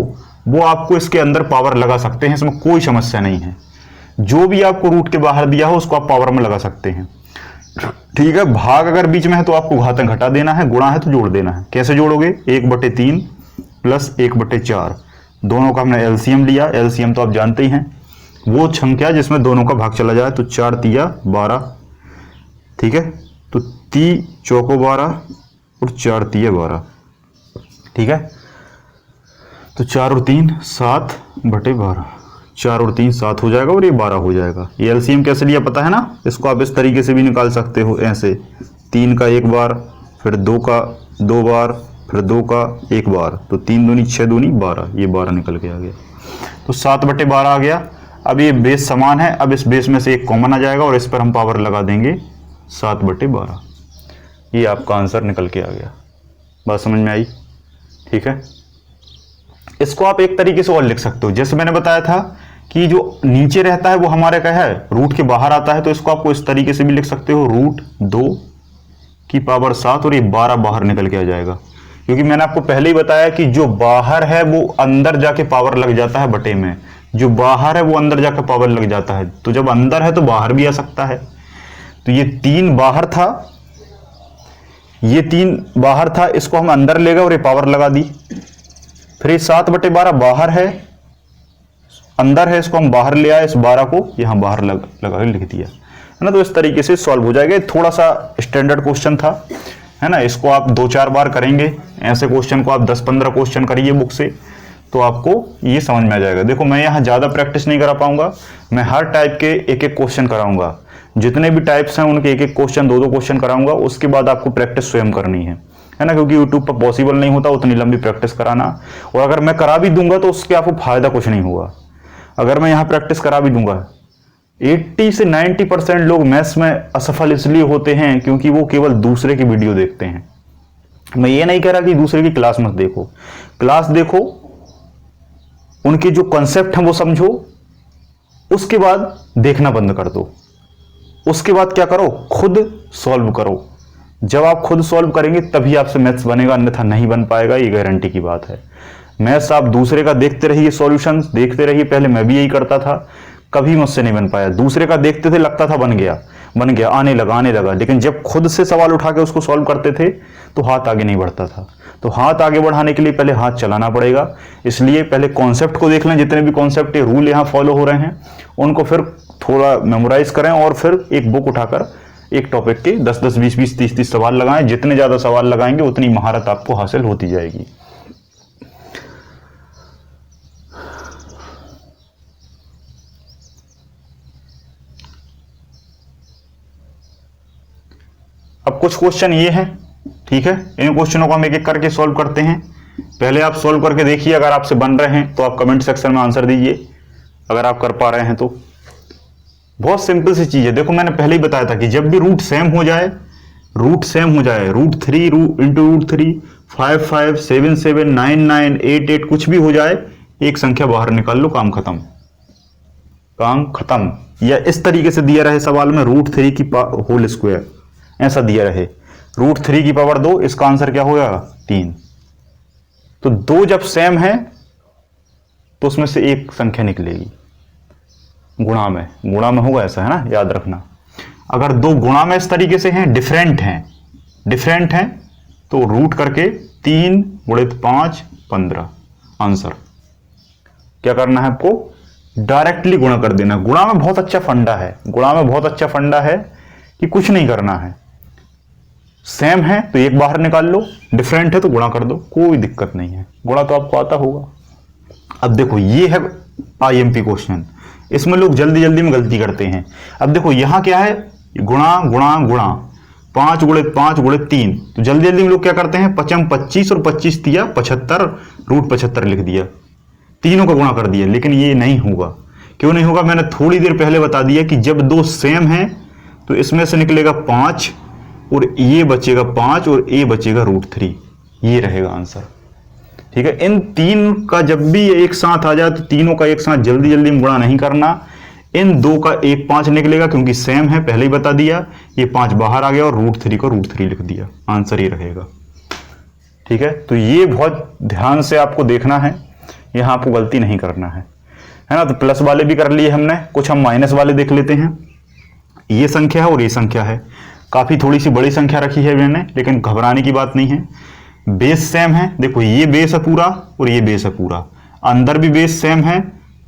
वो आपको इसके अंदर पावर लगा सकते हैं, इसमें कोई समस्या नहीं है। जो भी आपको रूट के बाहर दिया हो उसको आप पावर में लगा सकते हैं, ठीक है। भाग अगर बीच में है तो आपको घातें घटा देना है, गुणा है तो जोड़ देना है। कैसे जोड़ोगे, 1/3 प्लस 1/4, दोनों का हमने एलसीएम लिया। एलसीएम तो आप जानते ही हैं, वो संख्या जिसमें दोनों का भाग चला जाए। तो 4 तिया 12, ठीक है। तो 3 चौको 12 और 4 तिया 12, ठीक है। तो 4 और 3 7/12, 4 और 3 7 हो जाएगा और ये 12 हो जाएगा। ये एलसीएम कैसे लिया पता है ना, इसको आप इस तरीके से भी निकाल सकते हो, ऐसे 3 का एक बार, फिर 2 का 2 बार, फिर 2 का एक बार, तो 3 दूनी 6 दूनी 12, ये 12 निकल के आ गया। तो 7/12 आ गया। अब ये बेस समान है, अब इस बेस में से एक कॉमन आ जाएगा और इस पर हम पावर लगा देंगे 7/12। ये आपका आंसर निकल के आ गया। बात समझ में आई? ठीक है। इसको आप एक तरीके से और लिख सकते हो, जैसे मैंने बताया था कि जो नीचे रहता है वो हमारे क्या है, रूट के बाहर आता है, तो इसको आपको इस तरीके से भी लिख सकते हो, √2⁻7 और ये 12 बाहर निकल के आ जाएगा। क्योंकि मैंने आपको पहले ही बताया कि जो बाहर है वो अंदर जाके पावर लग जाता है बटे में, जो बाहर है वो अंदर जाकर पावर लग जाता है, तो जब अंदर है तो बाहर भी आ सकता है। तो ये 3 बाहर था, ये 3 बाहर था, इसको हम अंदर ले गए और ये पावर लगा दी। फिर ये 7/12 बाहर है, अंदर है, इसको हम बाहर ले आए, इस 12 को यहां बाहर लगा के लिख दिया, है ना। तो इस तरीके से सॉल्व हो जाएगा। थोड़ा सा स्टैंडर्ड क्वेश्चन था, है ना। इसको आप 2-4 बार करेंगे, ऐसे क्वेश्चन को आप 10-15 क्वेश्चन करिए बुक से, तो आपको ये समझ में आ जाएगा। देखो मैं यहाँ ज़्यादा प्रैक्टिस नहीं करा पाऊंगा, मैं हर टाइप के एक एक क्वेश्चन कराऊंगा, जितने भी टाइप्स हैं उनके एक एक क्वेश्चन 2-2 क्वेश्चन कराऊंगा। उसके बाद आपको प्रैक्टिस स्वयं करनी है ना, क्योंकि यूट्यूब पर पॉसिबल नहीं होता उतनी लंबी प्रैक्टिस कराना। और अगर मैं करा भी दूंगा तो उसके आपको फायदा कुछ नहीं होगा। अगर मैं यहाँ प्रैक्टिस करा भी दूंगा, 80 से 90% लोग मैथ्स में असफल इसलिए होते हैं क्योंकि वो केवल दूसरे की वीडियो देखते हैं। मैं ये नहीं कह रहा कि दूसरे की क्लास मत देखो, क्लास देखो, उनके जो कॉन्सेप्ट हैं वो समझो, उसके बाद देखना बंद कर दो। उसके बाद क्या करो, खुद सॉल्व करो। जब आप खुद सॉल्व करेंगे तभी आपसे मैथ्स बनेगा, अन्यथा नहीं बन पाएगा, ये गारंटी की बात है। मैथ्स आप दूसरे का देखते रहिए, सॉल्यूशंस देखते रहिए, पहले मैं भी यही करता था, कभी मुझसे नहीं बन पाया। दूसरे का देखते थे, लगता था बन गया, आने लगा, लेकिन जब खुद से सवाल उठा के उसको सॉल्व करते थे तो हाथ आगे नहीं बढ़ता था। तो हाथ आगे बढ़ाने के लिए पहले हाथ चलाना पड़ेगा, इसलिए पहले कॉन्सेप्ट को देख लें, जितने भी कॉन्सेप्ट ये रूल यहाँ फॉलो हो रहे हैं उनको फिर थोड़ा मेमोराइज करें, और फिर एक बुक उठाकर एक टॉपिक के 10-10, 20-20, 30-30 सवाल लगाएं। जितने ज्यादा सवाल लगाएंगे उतनी महारत आपको हासिल होती जाएगी। अब कुछ क्वेश्चन ये हैं, ठीक है, इन क्वेश्चनों को हम एक एक करके सॉल्व करते हैं। पहले आप सॉल्व करके देखिए, अगर आपसे बन रहे हैं तो आप कमेंट सेक्शन में आंसर दीजिए, अगर आप कर पा रहे हैं तो। बहुत सिंपल सी चीज है, देखो मैंने पहले ही बताया था कि जब भी रूट सेम हो जाए, √3 इंटू √3, 5 5, 7 7, 9 9, 8 8 कुछ भी हो जाए, एक संख्या बाहर निकाल लो, काम खत्म, काम खत्म। या इस तरीके से दिया रहे सवाल में √3 की होल स्क्वायर, ऐसा दिया रहे √3 की पावर 2, इसका आंसर क्या होगा 3। तो 2 जब सेम है तो उसमें से एक संख्या निकलेगी, गुणा में होगा, ऐसा है ना, याद रखना। अगर 2 गुणा में इस तरीके से हैं, डिफरेंट हैं तो रूट करके 3 × 5 15 आंसर। क्या करना है आपको, डायरेक्टली गुणा कर देना। गुणा में बहुत अच्छा फंडा है कि कुछ नहीं करना है, सेम है तो एक बाहर निकाल लो, डिफरेंट है तो गुणा कर दो, कोई दिक्कत नहीं है, गुणा तो आपको आता होगा। अब देखो ये है IMP क्वेश्चन, इसमें लोग जल्दी में गलती करते हैं। अब देखो यहां क्या है, गुणा 5 × 5 × 3, तो जल्दी में लोग क्या करते हैं, 25 और 25 दिया 75, √75 लिख दिया, तीनों का गुणा कर दिया। लेकिन ये नहीं होगा, क्यों नहीं होगा, मैंने थोड़ी देर पहले बता दिया कि जब 2 सेम हैं तो इसमें से निकलेगा 5 और ये बचेगा 5 और ये बचेगा √3, ये रहेगा आंसर। ठीक है, इन 3 का जब भी एक साथ आ जाए तो तीनों का एक साथ जल्दी में गुणा नहीं करना। इन 2 का एक 5 निकलेगा क्योंकि सेम है, पहले ही बता दिया, ये 5 बाहर आ गया और √3 को √3 लिख दिया, आंसर ये रहेगा। ठीक है, तो ये बहुत ध्यान से आपको देखना है, यहां आपको गलती नहीं करना है ना। तो प्लस वाले भी कर लिए हमने, कुछ हम माइनस वाले देख लेते हैं। ये संख्या है और ये संख्या है, काफी थोड़ी सी बड़ी संख्या रखी है मैंने, लेकिन घबराने की बात नहीं है। बेस सेम है, देखो ये बेस है पूरा और ये बेस है पूरा, अंदर भी बेस सेम है,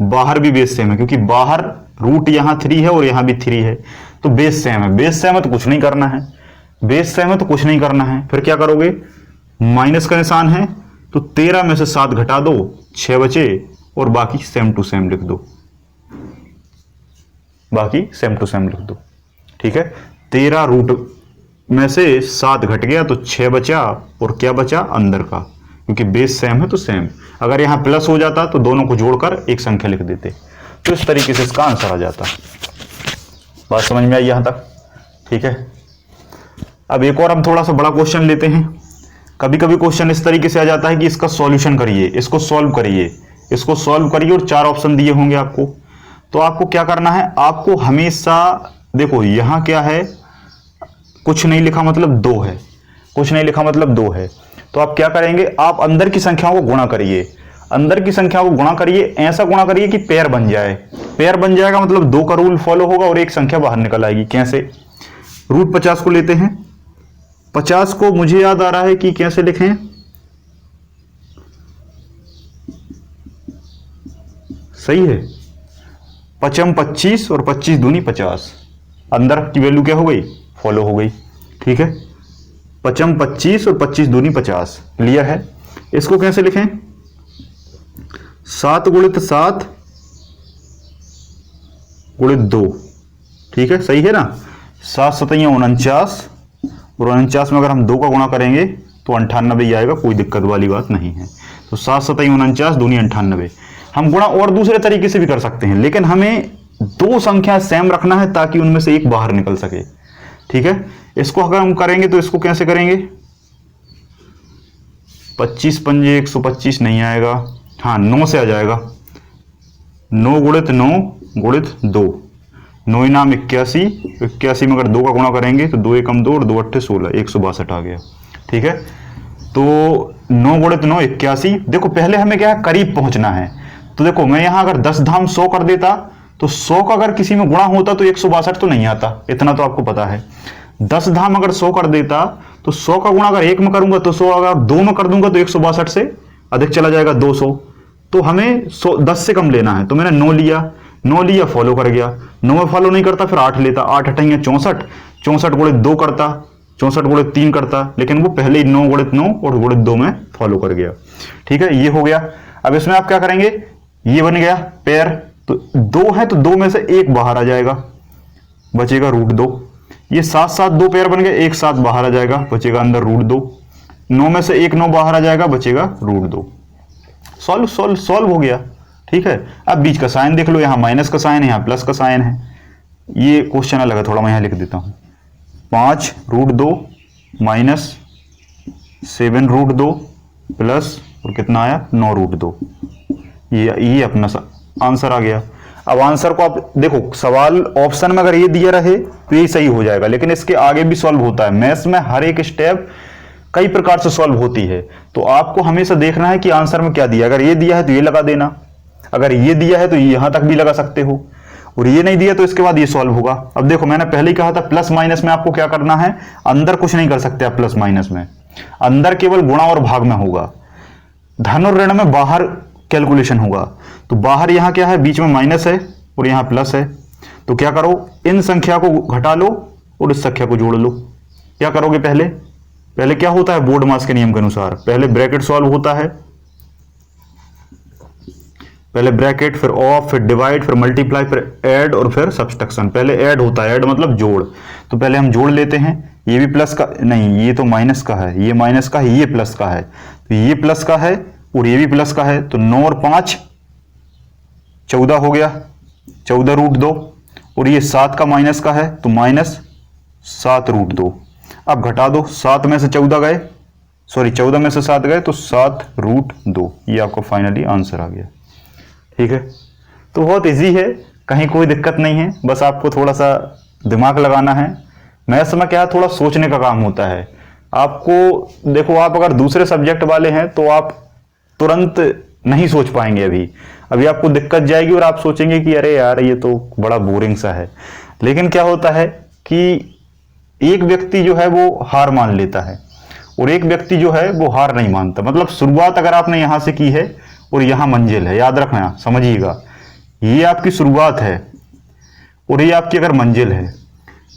बाहर भी बेस सेम है, क्योंकि बाहर रूट यहाँ 3 है और यहाँ भी 3 है, तो बेस सेम है। बेस सेम है तो कुछ नहीं करना है, फिर क्या करोगे, माइनस का निशान है तो 13 में से 7 घटा दो, 6 बचे और बाकी सेम टू सेम लिख दो, बाकी सेम टू सेम लिख दो। ठीक है, 13 रूट में से 7 घट गया तो 6 बचा, और क्या बचा अंदर का, क्योंकि बेस सेम है तो सेम। अगर यहां प्लस हो जाता तो दोनों को जोड़कर एक संख्या लिख देते, तो इस तरीके से इसका आंसर आ जाता। बात समझ में आई यहां तक? ठीक है, अब एक और हम थोड़ा सा बड़ा क्वेश्चन लेते हैं। कभी कभी क्वेश्चन इस तरीके से आ जाता है कि इसका सॉल्यूशन करिए, इसको सॉल्व करिए, इसको सॉल्व करिए, और 4 ऑप्शन दिए होंगे आपको। तो आपको क्या करना है, आपको हमेशा देखो यहां क्या है, कुछ नहीं लिखा मतलब 2 है, कुछ नहीं लिखा मतलब 2 है। तो आप क्या करेंगे, आप अंदर की संख्याओं को गुणा करिए, अंदर की संख्याओं को गुणा करिए, ऐसा गुणा करिए कि पेयर बन जाए। पेयर बन जाएगा मतलब 2 का रूल फॉलो होगा और एक संख्या बाहर निकल आएगी। कैसे? रूट 50 को लेते हैं, 50 को मुझे याद आ रहा है कि कैसे लिखें, सही है, 55 25 और 25 दूनी 50, अंदर की वैल्यू क्या हो गई, फॉलो हो गई। ठीक है, 55 25 और 25 दूनी 50, क्लियर है। इसको कैसे लिखें, 7 गुणित 7 गुणित 2, ठीक है, सही है ना। 7 सतैया 49, और 49 में अगर हम 2 का गुणा करेंगे तो 98 ही आएगा, कोई दिक्कत वाली बात नहीं है। तो 7 सतैया 49 दूनी 98। हम गुणा और दूसरे तरीके से भी कर सकते हैं, लेकिन हमें 2 संख्या सेम रखना है ताकि उनमें से एक बाहर निकल सके। ठीक है, इसको अगर हम करेंगे तो इसको कैसे करेंगे, 25 पंजे 125 नहीं आएगा, हाँ 9 से आ जाएगा, 9 गुणित 9 गुणित 2, 9 नाम 81, 81 में अगर 2 का गुणा करेंगे तो 2 एकम 2 और 2 अट्ठे 16, 162 आ गया। ठीक है, तो 9 गुणित 9 81। देखो पहले हमें क्या है, करीब पहुंचना है। तो देखो मैं यहां अगर 10 धाम 100 कर देता तो 100 का अगर किसी में गुणा होता तो 162 तो नहीं आता, इतना तो आपको पता है। 10 धाम अगर 100 कर देता तो 100 का गुणा अगर 1 में करूंगा तो 100, अगर 2 में कर दूंगा तो 162 से अधिक चला जाएगा 200। तो हमें 10 से कम लेना है, तो मैंने 9 लिया, 9 लिया फॉलो कर गया। 9 में फॉलो नहीं करता फिर 8 लेता, 8 अठैया 64, 64 गुणित 2 करता, 64 गुणित 3 करता, लेकिन वो पहले ही 9 गुणित 9 और गुणित 2 में फॉलो कर गया। ठीक है, ये हो गया। अब इसमें आप क्या करेंगे, ये बन गया पेयर, तो 2 है तो 2 में से एक बाहर आ जाएगा, बचेगा रूट 2। ये 7 7 2 पेयर बन गए, एक 7 बाहर आ जाएगा, बचेगा अंदर रूट 2। 9 में से एक 9 बाहर आ जाएगा, बचेगा रूट 2। सॉल्व सॉल्व सॉल्व हो गया। ठीक है, अब बीच का साइन देख लो, यहां माइनस का साइन है, यहां प्लस का साइन है। ये क्वेश्चन अलग है थोड़ा, मैं यहां लिख देता हूं, 5 रूट 2 माइनस 7 रूट 2 प्लस और कितना आया 9 रूट 2। ये अपना आंसर आ गया। अब आंसर को आप देखो, सवाल ऑप्शन में अगर ये दिया रहे तो ये सही हो जाएगा, लेकिन इसके आगे भी सॉल्व होता है। मैथ्स में हर एक स्टेप कई प्रकार से सॉल्व होती है, तो आपको हमेशा देखना है कि आंसर में क्या दिया। अगर ये दिया है तो ये लगा देना, अगर ये दिया है तो यहां तक भी लगा सकते हो, और ये नहीं दिया तो इसके बाद ये सॉल्व होगा। अब देखो मैंने पहले ही कहा था प्लस माइनस में आपको क्या करना है, अंदर कुछ नहीं कर सकते आप प्लस माइनस में, अंदर केवल गुणा और भाग में होगा, धन और ऋण में बाहर कैलकुलेशन होगा। तो बाहर यहां क्या है, बीच में माइनस है और यहां प्लस है, तो क्या करो, इन संख्या को घटा लो और इस संख्या को जोड़ लो। क्या करोगे, पहले क्या होता है बोर्ड मास के नियम के अनुसार, पहले ब्रैकेट सॉल्व होता है, पहले ब्रैकेट फिर ऑफ फिर डिवाइड फिर मल्टीप्लाई फिर ऐड और फिर सब्सट्रैक्शन। पहले ऐड होता है, ऐड मतलब जोड़, तो पहले हम जोड़ लेते हैं। ये भी प्लस का नहीं, ये तो माइनस का है, ये माइनस का है, ये प्लस का है, तो ये प्लस का है और ये भी प्लस का है, तो 9 और 5 14 हो गया, 14 रूट 2, और ये 7 का माइनस का है तो माइनस 7 रूट 2। अब घटा दो, 7 में से 14 गए, सॉरी 14 में से 7 गए तो 7 रूट 2। ये आपको फाइनली आंसर आ गया। ठीक है, तो बहुत इजी है, कहीं कोई दिक्कत नहीं है, बस आपको थोड़ा सा दिमाग लगाना है। मैथ्स में क्या है, थोड़ा सोचने का काम होता है आपको। देखो आप अगर दूसरे सब्जेक्ट वाले हैं तो आप तुरंत नहीं सोच पाएंगे, अभी आपको दिक्कत जाएगी और आप सोचेंगे कि अरे यार ये तो बड़ा बोरिंग सा है। लेकिन क्या होता है कि एक व्यक्ति जो है वो हार मान लेता है और एक व्यक्ति जो है वो हार नहीं मानता। मतलब शुरुआत अगर आपने यहां से की है और यहां मंजिल है, याद रखना, समझिएगा, ये आपकी शुरुआत है और ये आपकी अगर मंजिल है,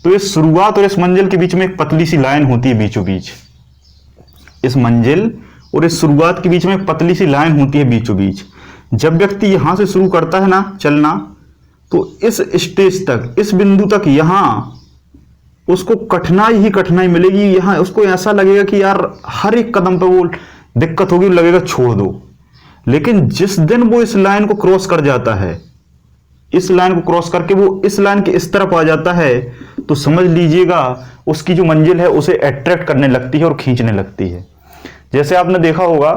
तो इस शुरुआत और इस मंजिल के बीच में एक पतली सी लाइन होती है बीचों बीच। इस मंजिल और इस शुरुआत के बीच में एक पतली सी लाइन होती है बीचों बीच। जब व्यक्ति यहां से शुरू करता है ना चलना, तो इस स्टेज तक, इस बिंदु तक यहां उसको कठिनाई ही कठिनाई मिलेगी। यहां उसको ऐसा लगेगा कि यार हर एक कदम पे वो दिक्कत होगी, लगेगा छोड़ दो। लेकिन जिस दिन वो इस लाइन को क्रॉस कर जाता है, इस लाइन को क्रॉस करके वो इस लाइन के इस तरफ आ जाता है, तो समझ लीजिएगा उसकी जो मंजिल है उसे अट्रैक्ट करने लगती है और खींचने लगती है। जैसे आपने देखा होगा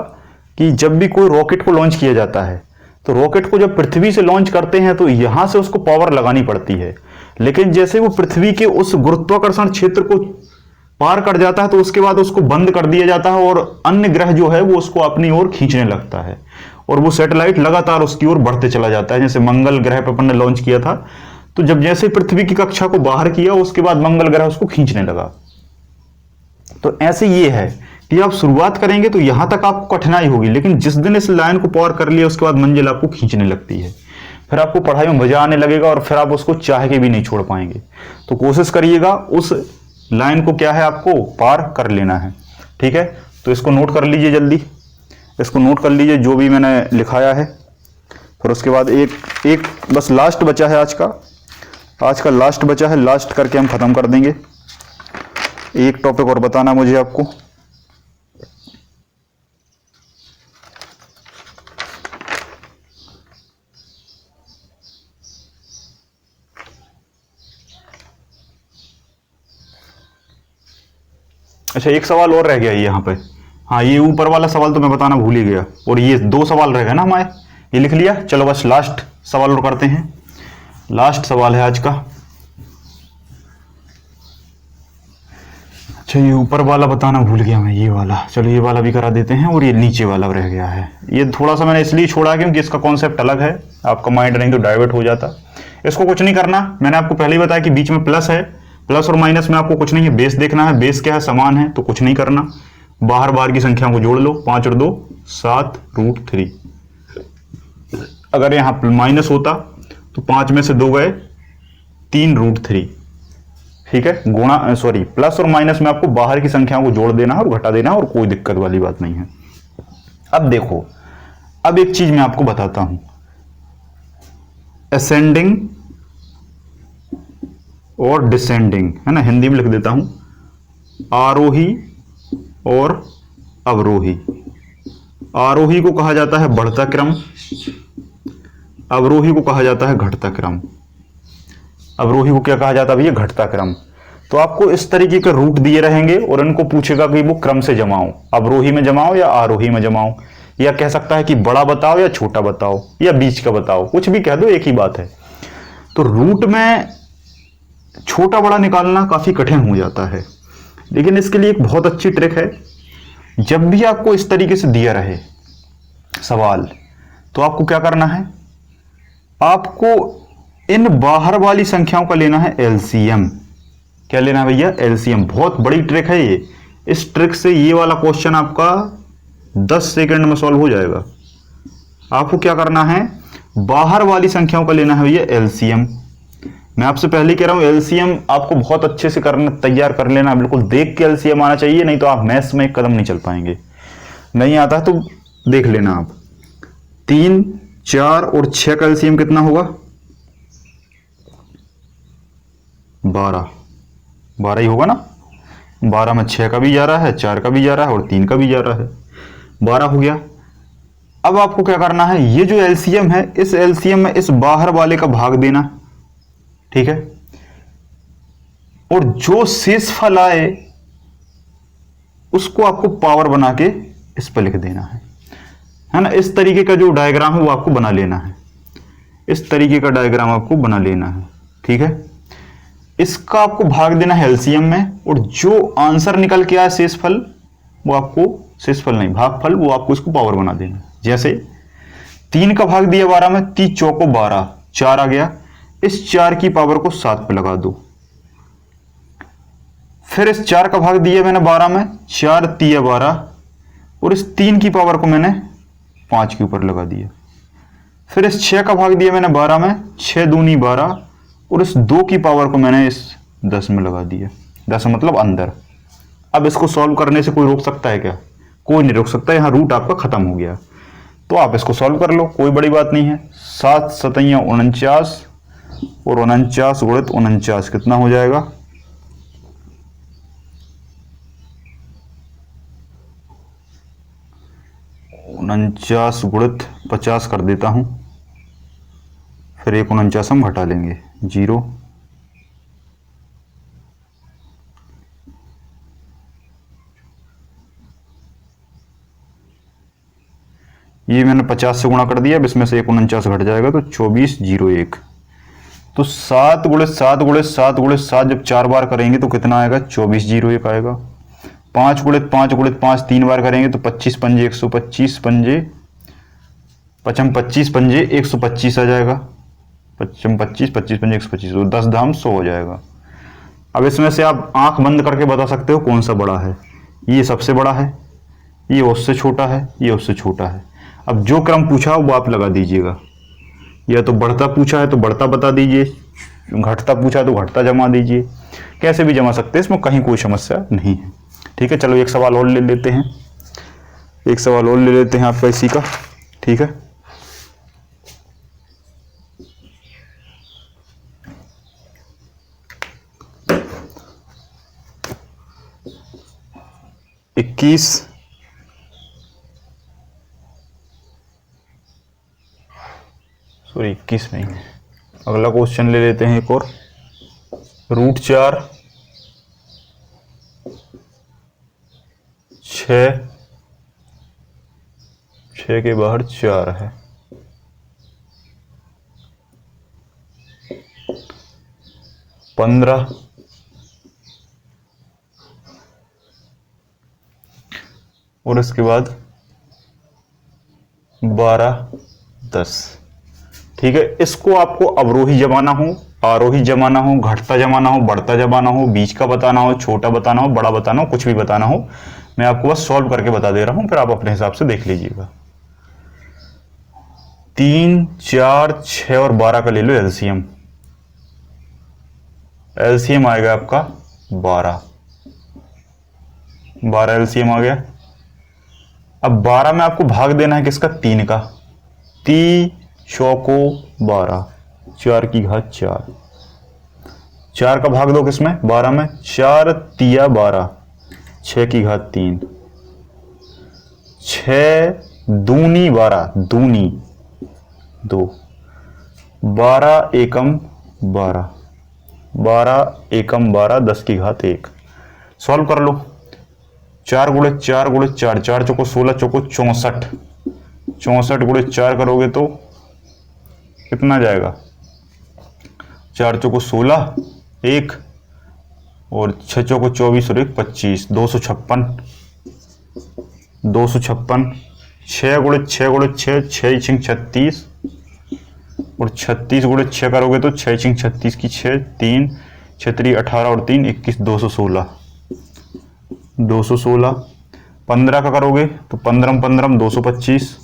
कि जब भी कोई रॉकेट को लॉन्च किया जाता है, तो रॉकेट को जब पृथ्वी से लॉन्च करते हैं तो यहां से उसको पावर लगानी पड़ती है। लेकिन जैसे वो पृथ्वी के उस गुरुत्वाकर्षण क्षेत्र को पार कर जाता है, तो उसके बाद उसको बंद कर दिया जाता है और अन्य ग्रह जो है वो उसको अपनी ओर खींचने लगता है, और वो सैटेलाइट लगातार उसकी ओर बढ़ते चला जाता है। जैसे मंगल ग्रह पर अपन ने लॉन्च किया था, तो जब जैसे पृथ्वी की कक्षा को बाहर किया, उसके बाद मंगल ग्रह उसको खींचने लगा। तो ऐसे ये है कि आप शुरुआत करेंगे तो यहां तक आपको कठिनाई होगी, लेकिन जिस दिन इस लाइन को पार कर लिया, उसके बाद मंजिल आपको खींचने लगती है। फिर आपको पढ़ाई में मजा आने लगेगा और फिर आप उसको चाह के भी नहीं छोड़ पाएंगे। तो कोशिश करिएगा उस लाइन को क्या है आपको पार कर लेना है। ठीक है, तो इसको नोट कर लीजिए, जल्दी इसको नोट कर लीजिए जो भी मैंने लिखाया है। फिर उसके बाद एक बस लास्ट बचा है, आज का लास्ट बचा है, लास्ट करके हम खत्म कर देंगे। एक टॉपिक और बताना मुझे आपको। अच्छा, एक सवाल और रह गया यहाँ पे। हाँ, ये ऊपर वाला सवाल तो मैं बताना भूल ही गया, और ये 2 सवाल रह गए ना हमारे, ये लिख लिया। चलो बस लास्ट सवाल और करते हैं। लास्ट सवाल है आज का। अच्छा, ये ऊपर वाला बताना भूल गया मैं, ये वाला। चलो ये वाला भी करा देते हैं, और ये नीचे वाला रह गया है। ये थोड़ा सा मैंने इसलिए छोड़ा क्योंकि इसका कॉन्सेप्ट अलग है, आपका माइंड नहीं तो डाइवर्ट हो जाता। इसको कुछ नहीं करना, मैंने आपको पहले ही बताया कि बीच में प्लस है, प्लस और माइनस में आपको कुछ नहीं है, बेस देखना है। बेस क्या है, समान है, तो कुछ नहीं करना। बाहर बाहर की संख्या को जोड़ लो, 5 और 2 7√3। अगर यहां माइनस होता तो 5 में से 2 गए, 3√3। ठीक है, गुणा सॉरी प्लस और माइनस में आपको बाहर की संख्याओं को जोड़ देना है और घटा देना है, और कोई दिक्कत वाली बात नहीं है। अब देखो, अब एक चीज मैं आपको बताता हूं, असेंडिंग और डिसेंडिंग, है ना, हिंदी में लिख देता हूं, आरोही और अवरोही। आरोही को कहा जाता है बढ़ता क्रम, अवरोही को कहा जाता है घटता क्रम। अवरोही को क्या कहा जाता है भैया, घटता क्रम। तो आपको इस तरीके के रूट दिए रहेंगे और इनको पूछेगा कि वो क्रम से जमाओ, अवरोही में जमाओ या आरोही में जमाओ, या कह सकता है कि बड़ा बताओ या छोटा बताओ या बीच का बताओ, कुछ भी कह दो, एक ही बात है। तो रूट में छोटा बड़ा निकालना काफी कठिन हो जाता है, लेकिन इसके लिए एक बहुत अच्छी ट्रिक है। जब भी आपको इस तरीके से दिया रहे सवाल, तो आपको क्या करना है, आपको इन बाहर वाली संख्याओं का लेना है एलसीएम। क्या लेना है भैया, एलसीएम। बहुत बड़ी ट्रिक है ये। इस ट्रिक से ये वाला क्वेश्चन आपका 10 सेकंड में सॉल्व हो जाएगा। आपको क्या करना है, बाहर वाली संख्याओं का लेना है भैया एलसीएम। मैं आपसे पहले कह रहा हूं, एलसीएम आपको बहुत अच्छे से करना, तैयार कर लेना, बिल्कुल देख के एलसीएम आना चाहिए, नहीं तो आप मैथ्स में एक कदम नहीं चल पाएंगे। नहीं आता तो देख लेना आप। 3, 4 और 6 का एलसीएम कितना होगा, 12 ही होगा ना। 12 में 6 का भी जा रहा है, 4 का भी जा रहा है और 3 का भी जा रहा है, 12 हो गया। अब आपको क्या करना है, ये जो एलसीएम है, इस एलसीएम में इस बाहर वाले का भाग देना, ठीक है, और जो शेषफल आए उसको आपको पावर बना के इस पर लिख देना है ना। इस तरीके का जो डायग्राम है वो आपको बना लेना है, इस तरीके का डायग्राम आपको बना लेना है, ठीक है। इसका आपको भाग देना है एलसीएम में, और जो आंसर निकल के आए शेषफल, वो आपको, शेषफल नहीं भागफल, वो आपको इसको पावर बना देना है। जैसे 3 का भाग दिया 12 में, 3 चौको 12, 4 आ गया, इस 4 की पावर को 7 पे लगा दो। फिर इस 4 का भाग दिया मैंने 12 में, 4 3 12, और इस 3 की पावर को मैंने 5 के ऊपर लगा दिया। फिर इस 6 का भाग दिया मैंने 12 में, 6 दूनी 12, और इस 2 की पावर को मैंने इस 10 में लगा दिया। 10 मतलब अंदर। अब इसको सॉल्व करने से कोई रोक सकता है क्या, कोई नहीं रोक सकता। यहां रूट आपका खत्म हो गया, तो आप इसको सॉल्व कर लो, कोई बड़ी बात नहीं है। 7 7 49, और 49 गुणित 49 कितना हो जाएगा? 49 गुणित 50 कर देता हूं, फिर एक 49 हम घटा लेंगे, 0। ये मैंने 50 से गुणा कर दिया, अब इसमें से एक 49 घट जाएगा तो 2401। तो 7 गुणित 7 गुणित 7 गुणित 7 जब 4 बार करेंगे तो कितना आएगा? 2401 आएगा। 5 गुणित 5 गुणित 5 3 बार करेंगे तो 25 पंजे 125 पंजे पचम 25 पंजे 125 आ जाएगा। पचम 25 25 पंजे 125, तो 10 धाम 100 हो जाएगा। अब इसमें से आप आंख बंद करके बता सकते हो कौन सा बड़ा है। ये सबसे बड़ा है, ये उससे छोटा है, ये उससे छोटा है। अब जो क्रम पूछा वो आप लगा दीजिएगा, या तो बढ़ता पूछा है तो बढ़ता बता दीजिए, घटता पूछा है तो घटता जमा दीजिए, कैसे भी जमा सकते हैं, इसमें कहीं कोई समस्या नहीं है। ठीक है, चलो एक सवाल और ले लेते हैं, एक सवाल और ले लेते हैं आपका इसी का। ठीक है, सॉरी 21 नहीं, अगला क्वेश्चन ले लेते हैं एक और। √4 6 के बाहर 4 है, 15 और इसके बाद 12 10। ठीक है, इसको आपको अवरोही जमाना हो, आरोही जमाना हो, घटता जमाना हो, बढ़ता जमाना हो, बीच का बताना हो, छोटा बताना हो, बड़ा बताना हो, कुछ भी बताना हो, मैं आपको बस सॉल्व करके बता दे रहा हूं, फिर आप अपने हिसाब से देख लीजिएगा। 3 4 6 और 12 का ले लो एलसीएम। एलसीएम आएगा आपका 12 एलसीएम आ गया। अब 12 में आपको भाग देना है किसका? 3 का। 3 चौको 12, 4 की घात 4, 4 का भाग दो किसमें? 12 में। 4 तिया 12, 6 की घात 3, 6 दूनी 12, दूनी 2, 12 एकम 12, 12 एकम 12, 10 की घात 1। सॉल्व कर लो। 4 गुणित 4 गुणित 4, 4 चौको 16, चौको 64, 64 गुणित 4 करोगे तो कितना जाएगा? 4 चौको 16, 1 और 6 चौको 24 और 1 25, 256, 256। 6 गुणित 6 गुणित 6, 6 छिंग 36 और 36 गुणित 6 करोगे तो 6 छिंग 36 की 6, 3 6 18 और 3 21, 216, 216। 15 का करोगे तो 15 15 225,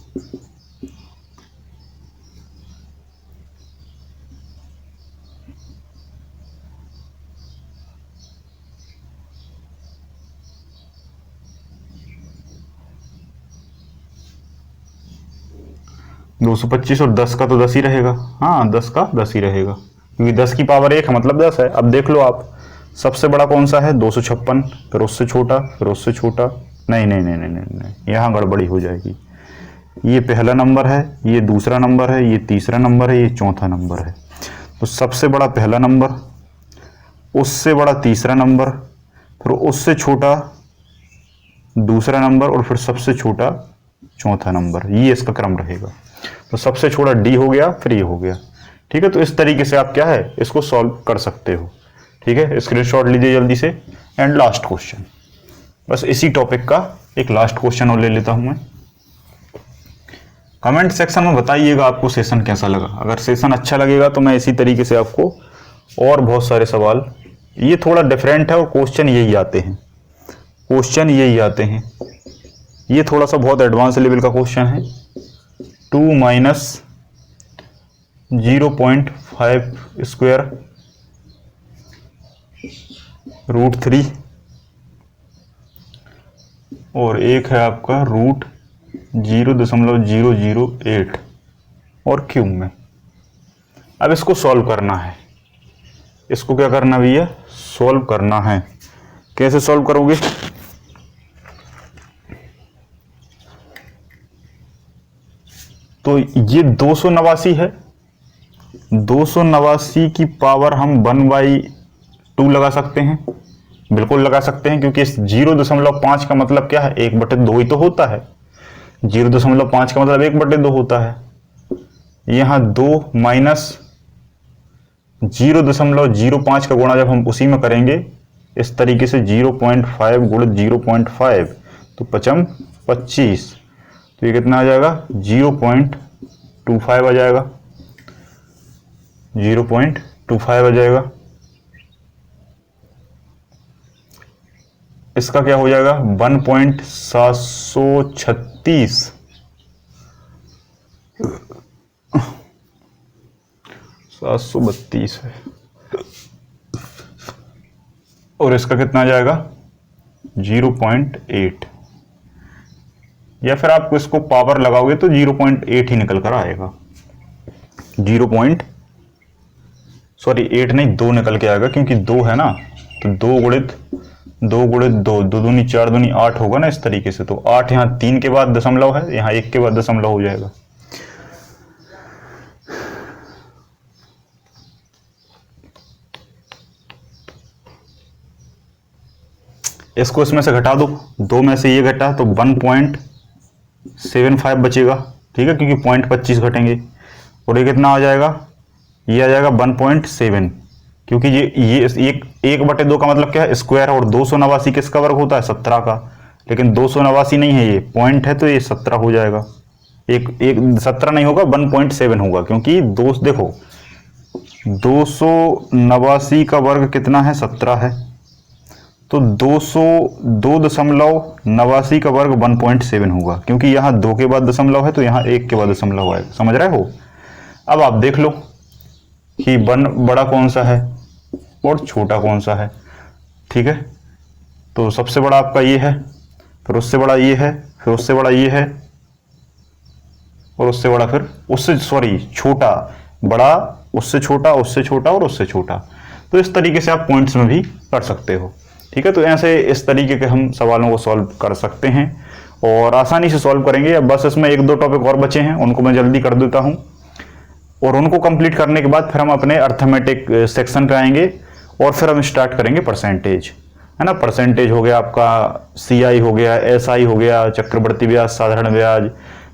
225 और 10 का तो 10 ही रहेगा। हाँ, 10 का 10 ही रहेगा, क्योंकि 10 की पावर 1 है, मतलब 10 है। अब देख लो आप, सबसे बड़ा कौन सा है? 256, फिर उससे छोटा, फिर उससे छोटा। नहीं नहीं नहीं नहीं नहीं, नहीं। यहाँ गड़बड़ी हो जाएगी। ये पहला नंबर है, ये दूसरा नंबर है, ये तीसरा नंबर है, ये चौथा नंबर है। तो सबसे बड़ा पहला नंबर, उससे बड़ा तीसरा नंबर, फिर उससे छोटा दूसरा नंबर और फिर सबसे छोटा चौथा नंबर, ये इसका क्रम रहेगा। तो सबसे छोटा डी हो गया, फिर ये हो गया। ठीक है, तो इस तरीके से आप क्या है इसको सॉल्व कर सकते हो। ठीक है, स्क्रीनशॉट लीजिए जल्दी से। एंड लास्ट क्वेश्चन, बस इसी टॉपिक का एक लास्ट क्वेश्चन और ले लेता हूं मैं। कमेंट सेक्शन में बताइएगा आपको सेशन कैसा लगा। अगर सेशन अच्छा लगेगा तो मैं इसी तरीके से आपको और बहुत सारे सवाल, ये थोड़ा डिफरेंट है और क्वेश्चन यही आते हैं, क्वेश्चन यही आते हैं। ये थोड़ा सा बहुत एडवांस लेवल का क्वेश्चन है। 2 माइनस 0.5 स्क्वायर √3 और एक है आपका √0.008 और क्यूब में। अब इसको सॉल्व करना है, इसको क्या करना भैया, सॉल्व करना है। कैसे सॉल्व करोगे, तो ये 289 है, 289 की पावर हम 1/2 लगा सकते हैं, बिल्कुल लगा सकते हैं, क्योंकि इस 0.5 का मतलब क्या है, 1/2 ही तो होता है। 0.5 का मतलब 1/2 होता है। यहाँ 2 माइनस 0.05 का गुणा जब हम उसी में करेंगे इस तरीके से 0.5 गुणित 0.5 तो 5 25, तो ये कितना आ जाएगा 0.25 आ जाएगा, 0.25 आ जाएगा। इसका क्या हो जाएगा 1.736, 732 है, और इसका कितना आ जाएगा 0.8, या फिर आप इसको पावर लगाओगे तो 0.8 ही निकल कर आएगा। 2 निकल के आएगा, क्योंकि 2 है ना, तो 2 गुणित 2 2 दूनी 4 दूनी 8 होगा ना इस तरीके से। तो 8 यहाँ 3 के बाद दशमलव है, यहाँ 1 के बाद दशमलव हो जाएगा। इसको इसमें से घटा दो, 2 में से ये घटा तो 1.75 बचेगा, ठीक है, क्योंकि 0.25 घटेंगे, और ये कितना आ जाएगा, ये आ जाएगा 1.7, क्योंकि ये 1/2 का मतलब क्या है, स्क्वायर, और 289 किसका वर्ग होता है, 17 का, लेकिन 289 नहीं है, ये पॉइंट है तो ये 17 हो जाएगा। एक 17 नहीं होगा, 1.7 होगा, क्योंकि देखो 289 का वर्ग कितना है, 17 है, तो 2.89 का वर्ग 1.7 होगा, क्योंकि यहाँ 2 के बाद दशमलव है तो यहाँ 1 के बाद दशमलव आएगा। समझ रहे हो। अब आप देख लो कि बड़ा कौन सा है और छोटा कौन सा है, ठीक है। तो सबसे बड़ा आपका ये है, फिर उससे बड़ा ये है, फिर उससे बड़ा ये है, और उससे बड़ा फिर उससे छोटा, बड़ा, उससे छोटा, उससे छोटा और उससे छोटा। तो इस तरीके से आप पॉइंट्स में भी कर सकते हो, ठीक है। तो ऐसे इस तरीके के हम सवालों को सॉल्व कर सकते हैं और आसानी से सॉल्व करेंगे। अब बस इसमें 1-2 टॉपिक और बचे हैं, उनको मैं जल्दी कर देता हूं, और उनको कंप्लीट करने के बाद फिर हम अपने अर्थमेटिक सेक्शन पे आएंगे और फिर हम स्टार्ट करेंगे परसेंटेज, है ना। परसेंटेज हो गया आपका, CI हो गया, SI हो गया, चक्रवर्ती ब्याज, साधारण ब्याज,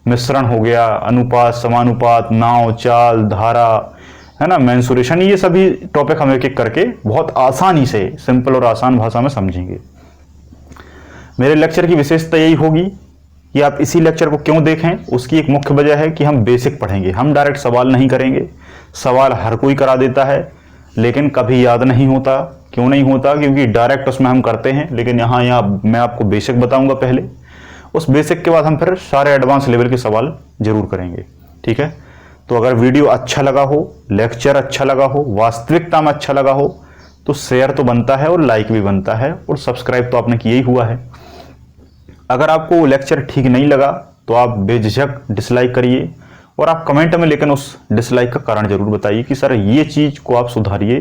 मिश्रण हो गया, अनुपात, समानुपात, नाव, चाल, धारा, है ना, मेंसुरेशन। ये सभी टॉपिक हम एक एक करके बहुत आसानी से सिंपल और आसान भाषा में समझेंगे। मेरे लेक्चर की विशेषता यही होगी कि आप इसी लेक्चर को क्यों देखें। उसकी एक मुख्य वजह है कि हम बेसिक पढ़ेंगे, हम डायरेक्ट सवाल नहीं करेंगे। सवाल हर कोई करा देता है, लेकिन कभी याद नहीं होता। क्यों नहीं होता? क्योंकि डायरेक्ट उसमें हम करते हैं, लेकिन यहाँ मैं आपको बेसिक बताऊंगा पहले। उस बेसिक के बाद हम फिर सारे एडवांस लेवल के सवाल जरूर करेंगे, ठीक है। तो अगर वीडियो अच्छा लगा हो, लेक्चर अच्छा लगा हो, वास्तविकता में अच्छा लगा हो, तो शेयर तो बनता है और लाइक भी बनता है, और सब्सक्राइब तो आपने किया ही हुआ है। अगर आपको लेक्चर ठीक नहीं लगा तो आप बेझिझक डिसलाइक करिए, और आप कमेंट में लेकिन उस डिसलाइक का कारण जरूर बताइए कि सर ये चीज़ को आप सुधारिए।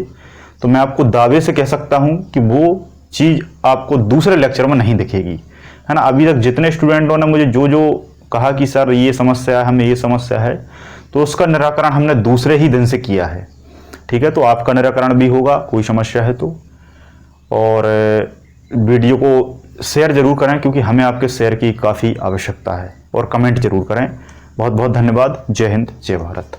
तो मैं आपको दावे से कह सकता हूं कि वो चीज़ आपको दूसरे लेक्चर में नहीं दिखेगी, है ना। अभी तक जितने स्टूडेंटों ने मुझे जो कहा कि सर ये समस्या है, हमें ये समस्या है, तो उसका निराकरण हमने दूसरे ही दिन से किया है, ठीक है। तो आपका निराकरण भी होगा, कोई समस्या है तो। और वीडियो को शेयर जरूर करें, क्योंकि हमें आपके शेयर की काफ़ी आवश्यकता है, और कमेंट जरूर करें। बहुत बहुत धन्यवाद। जय हिंद, जय भारत।